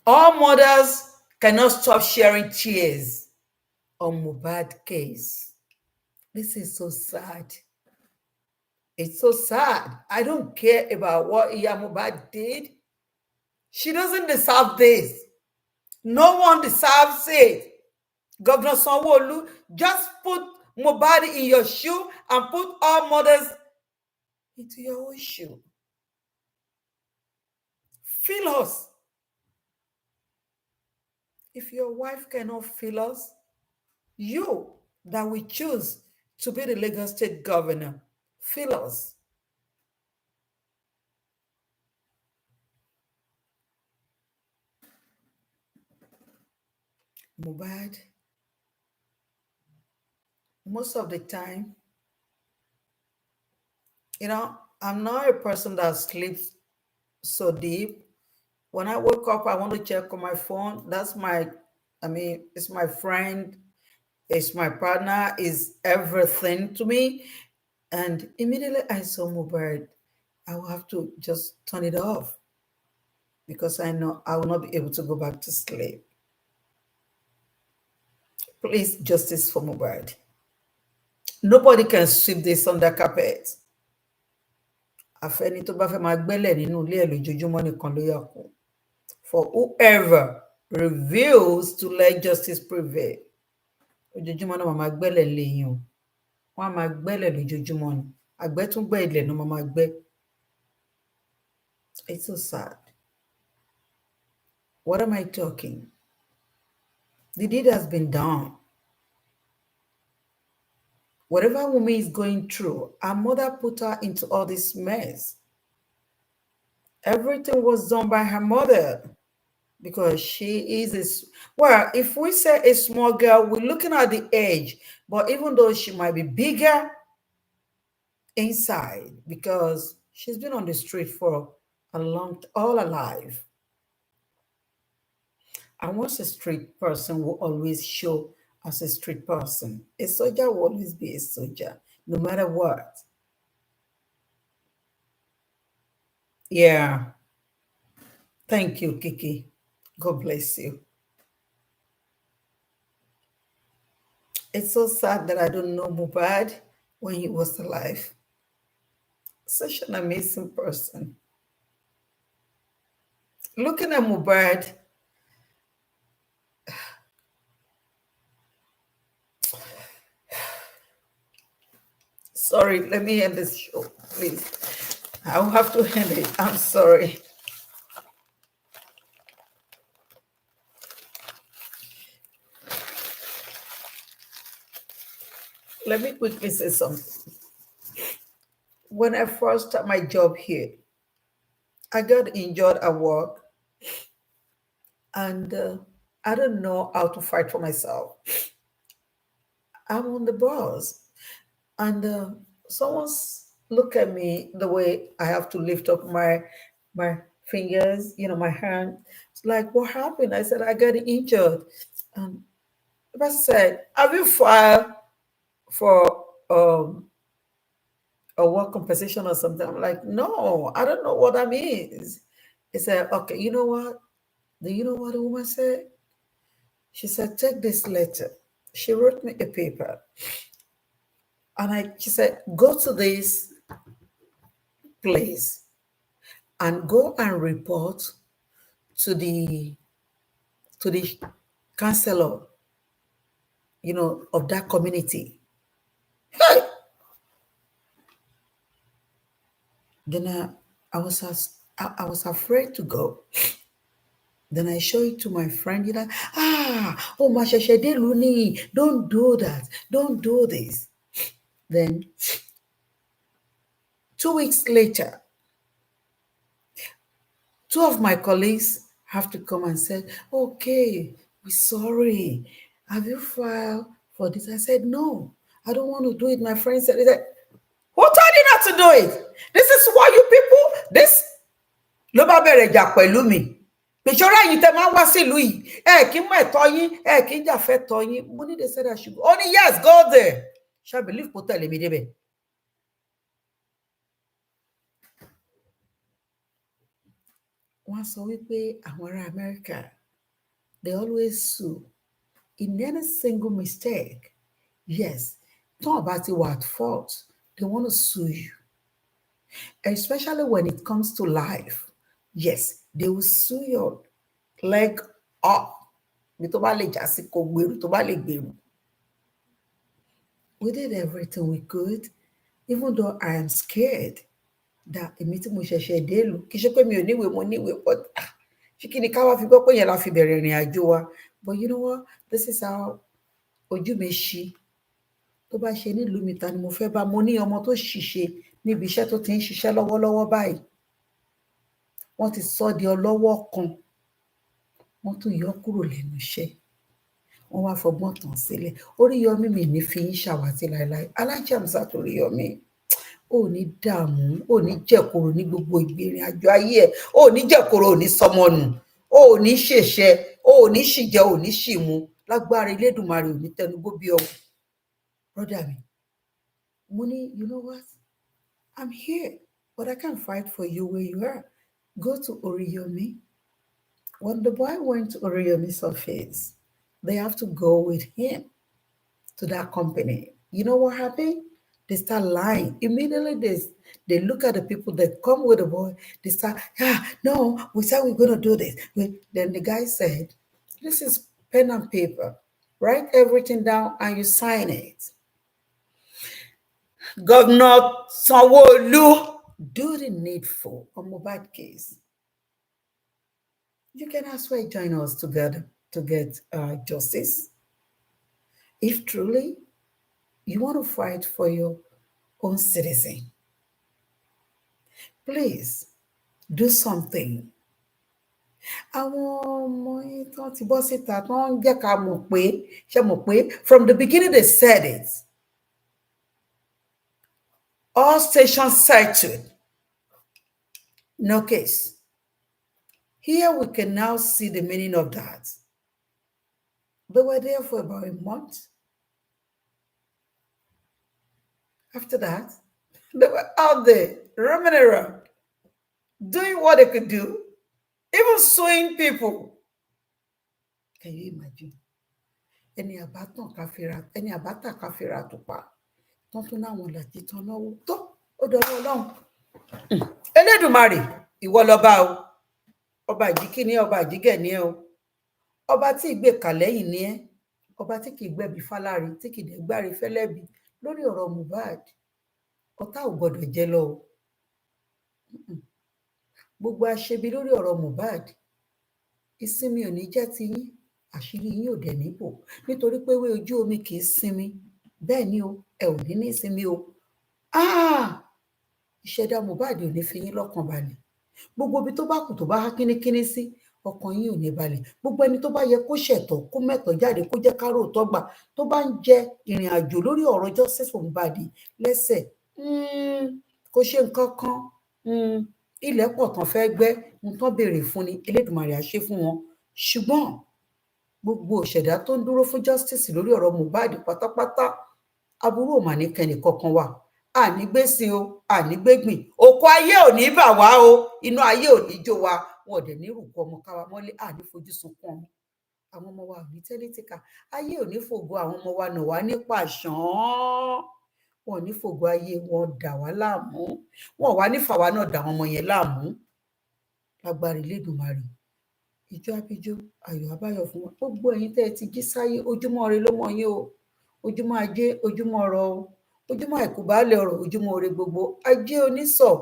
All mothers cannot stop sharing tears on Mohbad case. This is so sad. It's so sad. I don't care about what Iya Mohbad did. She doesn't deserve this. No one deserves it. Governor Sanwolu, just put Mohbad in your shoe and put all mothers into your own shoe. Feel us. If your wife cannot feel us, you that we choose to be the Lagos State governor, feel us. Mohbad, most of the time, I'm not a person that sleeps so deep. When I wake up, I want to check on my phone. It's my friend, it's my partner, it's everything to me. And immediately I saw Mohbad, I will have to just turn it off because I know I will not be able to go back to sleep. Please, justice for Mohbad. Nobody can sweep this under carpet. For whoever reveals to let justice prevail, ojoojúmọ́ náà máa gbẹ́lẹ̀ léyìn o wọ́n á máa gbẹ́lẹ̀ lójoojúmọ́ ni àgbẹ̀ tún gbẹ́ ilẹ̀ náà máa gbẹ́. It's so sad. What am I talking? The deed has been done. Whatever woman is going through, her mother put her into all this mess. Everything was done by her mother because she is well, if we say a small girl, we're looking at the age, but even though she might be bigger inside because she's been on the street for all her life. And once a street person will always show as a street person. A soldier will always be a soldier, no matter what. Yeah. Thank you, Kiki. God bless you. It's so sad that I don't know Moh'S when he was alive. Such an amazing person. Looking at Moh'S, sorry, let me end this show, please. I'll have to end it. I'm sorry. Let me quickly say something. When I first started my job here, I got injured at work, and I don't know how to fight for myself. I'm on the bus, and someone's look at me the way I have to lift up my fingers, my hand. It's like, what happened? I said, I got injured. And the person said, have you filed for a work compensation or something? I'm like, no, I don't know what that means. He said, okay, you know what? Do you know what the woman said? She said, take this letter. She wrote me a paper. And she said, go to this place and go and report to the counselor, of that community. Hey! Then I was afraid to go. Then I show it to my friend. Oh, Mashashede Luni, don't do that. Don't do this. Then 2 weeks later, 2 of my colleagues have to come and say, okay, we're sorry. Have you filed for this? I said, no, I don't want to do it. My friend said, who told you not to do it? This is why you people, this, ló bá bẹ̀rẹ̀ jà pẹ̀lú mi. Pèsòrò ẹ̀yin tẹ́ máa wá sílùú yìí, ẹ kì í mọ̀ ẹ̀tọ́ yín, ẹ kì í jà fẹ́tọ́ yín. Mo ní they said I should go. Only yes, go there. Shall believe kó tẹ̀lé mi débẹ̀. Wọ́n sọ wípé àwọn ará America, they always sue in any single mistake. Yes, tán bá ti wà at fault, they want to sue you. Especially when it comes to life. Yes, they will sue your leg up. We did everything we could, even though I am scared that but you know what? This is how ojú tó bá ṣe nílùú mi ta ni mo fẹ́ bá mo ní ọmọ tó ṣìṣe níbi iṣẹ́ tó ti ń ṣiṣẹ́ lọ́wọ́lọ́wọ́ báyìí. Wọ́n ti sọ di ọlọ́wọ́ kan. Wọ́n tún yọ kúrò lẹ́nu iṣẹ́. Wọ́n wá fọgbọ́n tàn sílẹ̀. Oríyọmí mi ní fi ń ṣàwátì láéláé. Alájà Hamzat Oríyọmí. Ò ní dààmú, ò ní jẹ̀kọ̀rọ̀ ní gbogbo ìgbìrìn àjò ayé ẹ̀. Ò ní jẹ̀kọ̀rọ̀, ò ní sọmọnù. Ò ní ṣèṣe, ò ní ṣìjẹ, ò ní ṣìmu. Lágbára Elédùmarè ò ní tẹnugbó bí ọmọ. Brother Muni, you know what? I'm here, but I can't fight for you where you are. Go to Oriyomi. When the boy went to Oriyomi's office, they have to go with him to that company. You know what happened? They start lying. Immediately they look at the people that come with the boy. They start, no, we said we're going to do this. Then the guy said, this is pen and paper. Write everything down and you sign it. Governor Sanwolu, do the needful on Mohbad case. You can as well join us together to get justice. If truly you want to fight for your own citizen, please do something. Àwọn ọmọ yín tán ti bọ́ síta tán ń jẹ́ ká mọ̀ pé ṣe mọ̀ pé from the beginning they said it. All stations settled. No case. Here we can now see the meaning of that. They were there for about a month. After that, they were out there roaming around, doing what they could do, even suing people. Can you imagine? Ẹni àbátàn káfíra, ẹni àbátà káfíra tó pa. Tán tún náwọn làjì tán náwó tó ó dọwọ́ Ọlọ́run. Elédùmarè, ìwọ lọba o. Ọba àjíkí ni ọba àjígẹ̀ ni ẹ o. Ọba tí ìgbé kàlẹ́yìn ni ẹ. Ọba tí kì í gbẹ̀bí fáláre, tí kì í dẹ̀ gbáre fẹ́lẹ́bí lórí ọ̀rọ̀ Mohbad. Ọ̀tá ò gbọdọ̀ jẹ lọ o. Gbogbo aṣebi lórí ọ̀rọ̀ Mohbad. Ìsinmi ò ní jẹ́ ti yín, àṣírí yín ò dẹ̀ níbò. Nítorí pé ewé ojú omi kì í sinmi. Bẹ́ẹ̀ ni o, ẹ ò ní ní sinmi o. Ìṣẹ̀dá Mohbad ò ní fi yín lọ́kàn balẹ̀. Gbogbo ibi tó bá kù tó bá há kínníkínní sí, ọkàn yín ò ní balẹ̀. Gbogbo ẹni tó bá yẹ kó ṣẹ̀tọ́ kó mẹ́tọ̀ jáde kó jẹ́ kárò tọ́gbà tó bá ń jẹ ìrìn àjò lórí ọ̀rọ̀ justice for Mohbad lẹ́sẹ̀ kò ṣe nǹkan kan. Ilẹ̀ pọ̀ tán fẹ́ gbẹ́ nǹkan béèrè fún ni Elédùmarè á ṣe fún wọn. Ṣùgbọ́n gbogbo ìṣẹ̀dá tó ń dúró fún justice lórí ọ̀rọ̀ Mohbad pátápátá aburú ò mà ní kẹ́ni kankan wà. Ànígbésìn o, ànígbégbìn. Òkú ayé ò ní bà wá o, inú ayé ò ní jó wa. Wọn ò dẹ̀ ní rùkú ọmọ káwa mọ́lé, àní fojú sunkún ọmọ. Àwọn ọmọ wa ò ní tẹ́lítìkà. Ayé ò ní fògo àwọn ọmọ wa nà wá ní pàṣán. Wọn ò ní fògo ayé wọn dà wá láàmú. Wọn ò wá ní fàwa náà dà àwọn ọmọ yẹn láàmú. Lágbára Elédùmarè. Ìjọ abíjó, ayọ̀ abáyọ̀ fún wọn. Gbogbo ẹ̀yin tẹ́ ẹ ti jí sáyé, ojúmọ́ ire ló mọ́ yín o. Ojúmọ́ ajé, ojúmọ́ ọrọ̀ o. Ojúmọ́ àìkú baálẹ̀ ọrọ̀, ojúmọ́ ire gbogbo. Ajé onísọ̀.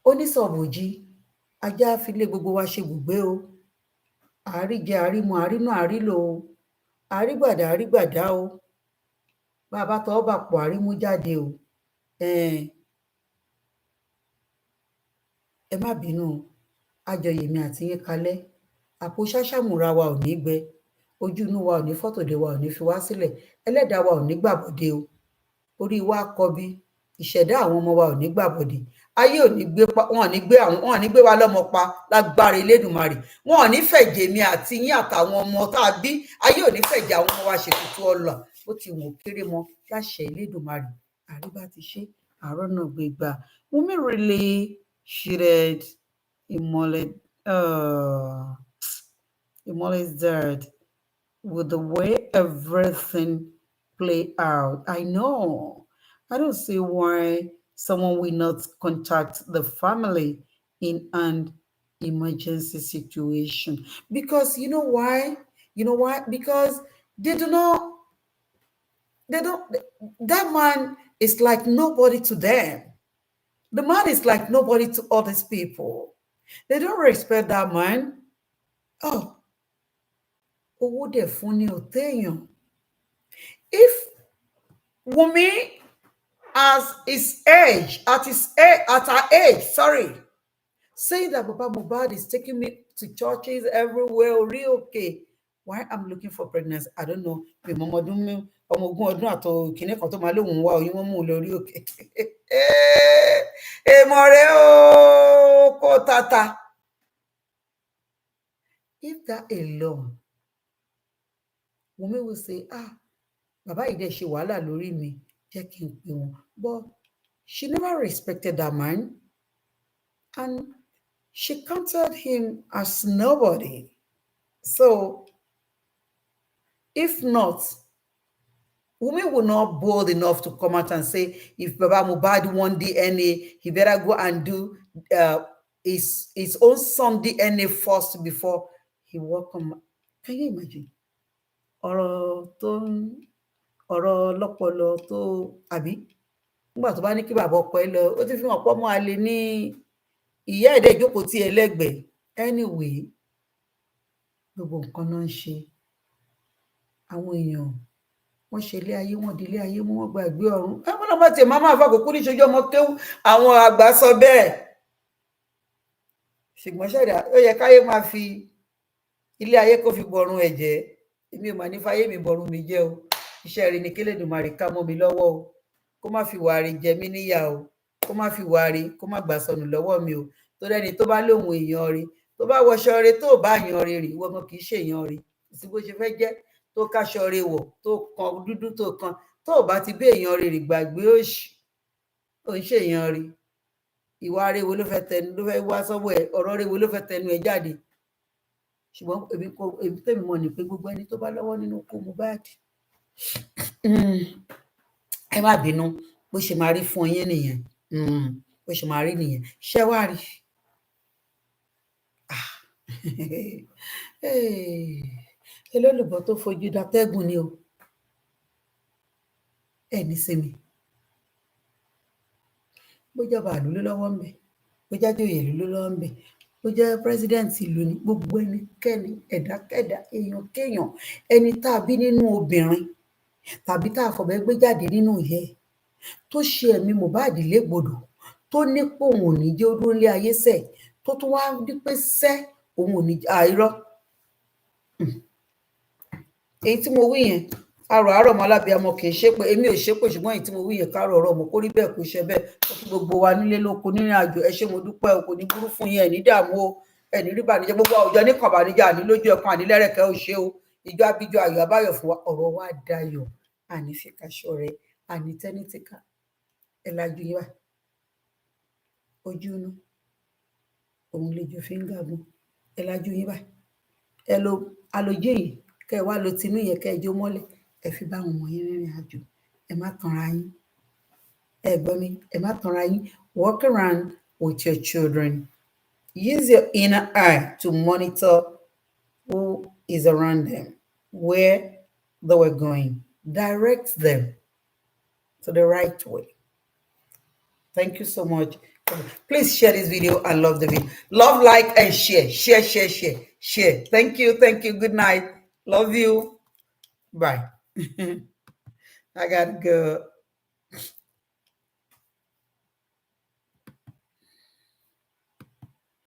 Onísọ̀bòjì. Ajá afilé gbogbo wa ṣe bùgbé o. Àríjẹ, àrímu, àrínú, àrílò o. Àrígbàdá, àrígbàdá o. Bàbá tọ́ bà pọ̀ àrímú jáde o. Ẹ má bínú àjọyèmí àti yín kalẹ̀. Àpò ṣáṣàmùra wa ò ní gbẹ. Ojú inú wa ò ní fọ́tòdé wa ò ní fi wá sílẹ̀. Ẹlẹ́dàá wa ò ní gbàbọ̀dé o. Orí wa kọbi. Ìṣẹ̀dá àwọn ọmọ wa ò ní gbàbọ̀dé. Ayé ò ní gbé wọn ò ní gbé wa lọ́mọ pa lágbára Elédùmarè. Wọn ò ní fẹ̀jẹ̀ mi àti yín àtàwọn ọmọ tá a bí. Ayé ò ní fẹ̀jẹ̀ àwọn ọmọ wa ṣètùtù ọlà. Bó ti wù kéré mọ láṣẹ Elédùmarè. Àríbá ti ṣe àárọ̀ náà gbé gbà. Wunmi really shitted Imole's dad with the way everything play out. I know. I don't see why someone will not contact the family in an emergency situation. Because you know why? You know why? Because they don't, that man is like nobody to them. The man is like nobody to all these people. They don't respect that man. Owó dẹ̀ fún ni ò téèyàn. If Wunmi at her age, saying that Baba Mohbad is taking me to churches everywhere, real okay. Why I'm looking for pregnancy? I don't know. Ọmọ ogún ọdún àtọ kìnní kan tó máa lóhùn wá oyún wọn mú lórí òkè. Èèmọ̀ rẹ̀ ó kó tata. If that alone, Wunmi will say, bàbá yìí dẹ̀ ṣe wàhálà lórí mi, jẹ́ kí n pè wọ́n. But she never respected that man. And she counted him as nobody. So, if not, Wunmi will not bold enough to come out and say, if Baba Mohbad want DNA, he better go and do his own son DNA first before he welcome. Can you imagine? Ọ̀rọ̀ lọ́pọlọ tó àbí nígbà tó bá ní kí bàbá ọkọ ẹ lọ ó ti fi hàn pọ́ mọ́ alẹ́ ní ìyá ẹ̀dẹ́ ìjókòó tí ẹlẹ́gbẹ̀ẹ́ anyway gbogbo nǹkan náà ń ṣe àwọn èèyàn wọ́n ṣe ilé ayé wọn di ilé ayé wọn gbàgbé ọ̀run ẹ̀wọ̀n náà bá tiẹ̀ máa fàkókò níṣojú ọmọ kéwú àwọn àgbà sọ bẹ́ẹ̀ ṣùgbọ́n ṣẹ̀dá ó yẹ káyé máa fi ilé ayé kó fi bọ̀run ẹ̀jẹ̀ èmi ò mà ní fáyé mi bọ̀run mi jẹ́ o iṣẹ́ rí ni k'Elédùmarè ká mọ́ mi lọ́wọ́ o kó má fi wàrí jẹ mí níyà o kó má fi wàrí kó má gbà sọnù lọ́wọ́ mi o tó dẹ́ni tó bá lóhun èèyàn rí tó bá wọṣọ rí tó bá yan rí rí ìwọ gan kì í ṣèyàn rí sí bó ṣe fẹ́ jẹ́ tó káṣọ rí wọ̀ tó kan dúdú tó kan tó bá ti bí èèyàn rí rí gbàgbé òṣì ò ń ṣèyàn rí ìwà rí wo ló fẹ́ tẹnu ló fẹ́ wá sọ́wọ́ ẹ ọ̀rọ̀ rí wo ló fẹ́ tẹnu ẹ jáde ṣùgbọ́n èmi tèmi mọ̀ ní pé gbogbo ẹni tó bá lọ́wọ́ nínú kó Mohbad ẹ má bínú bó ṣe máa rí fún yín nìyẹn bó ṣe máa rí nìyẹn ṣé wàá rí elólùbọ́ tó fojú datẹ́gùn ni o ẹ ní sinmi bó jọba ìlú ló lọ́wọ́ ń bẹ bó jájòyè ìlú ló lọ́wọ́ ń bẹ bó jẹ́ pírẹsidẹ́ǹtì ìlú ní gbogbo ẹnikẹ́ni ẹ̀dákẹ́dá èèyàn kéèyàn ẹni tá a bí nínú obìnrin tàbí tá a fọ̀bẹ́ gbé jáde nínú ìyẹ́ tó ṣe ẹ̀mí Mohbad légbodò tó ní pé òun ò ní jẹ́ ó dúró lé ayé sẹ̀ tó tún wá dípé sẹ́ òun ò ní àìrọ́ èyí tí mo wí yẹn àrò àárọ̀ ọmọ alábíàmọ kì í ṣépè èmi ò ṣépè ṣùgbọ́n èyí tí mo wí yẹn kárò ọ̀rọ̀ ọmọ kó rí bẹ́ẹ̀ kó ṣe bẹ́ẹ̀ ó fi gbogbo wa nílé lóko nírìn àjò ẹ ṣé mo dúpẹ́ o kò ní burú fún yín ẹ ní dààmú o ẹ ní rí bànújẹ́ gbogbo àwùjọ ní kàn bànújẹ́ àní lójú ẹkùn àní lẹ́rẹ̀kẹ́ ò ṣe o ìjọ abíjọ ayọ̀ abáyọ̀ fún wa ọ̀rọ̀ wa dayọ̀ àní fìkàṣọ rẹ àní tẹ́nítìkà ẹ lajú yín wá ojú inú òun lè jọ fi ń gàgùn ẹ lajú yín wá ẹ lo alójú yìí kẹ wá lo tinú yẹn kẹ jó mọ́lẹ̀ ẹ fi bá àwọn ọmọ yín rìnrìn àjò ẹ má tanra yín ẹ gbọ́ mi ẹ má tanra yín walk around with your children use your inner eye to monitor who is around them where they were going direct them to the right way. Thank you so much. Please share this video and love the video. Love, like, and share. Share. Thank you. Good night. Love you. Bye. I gotta go.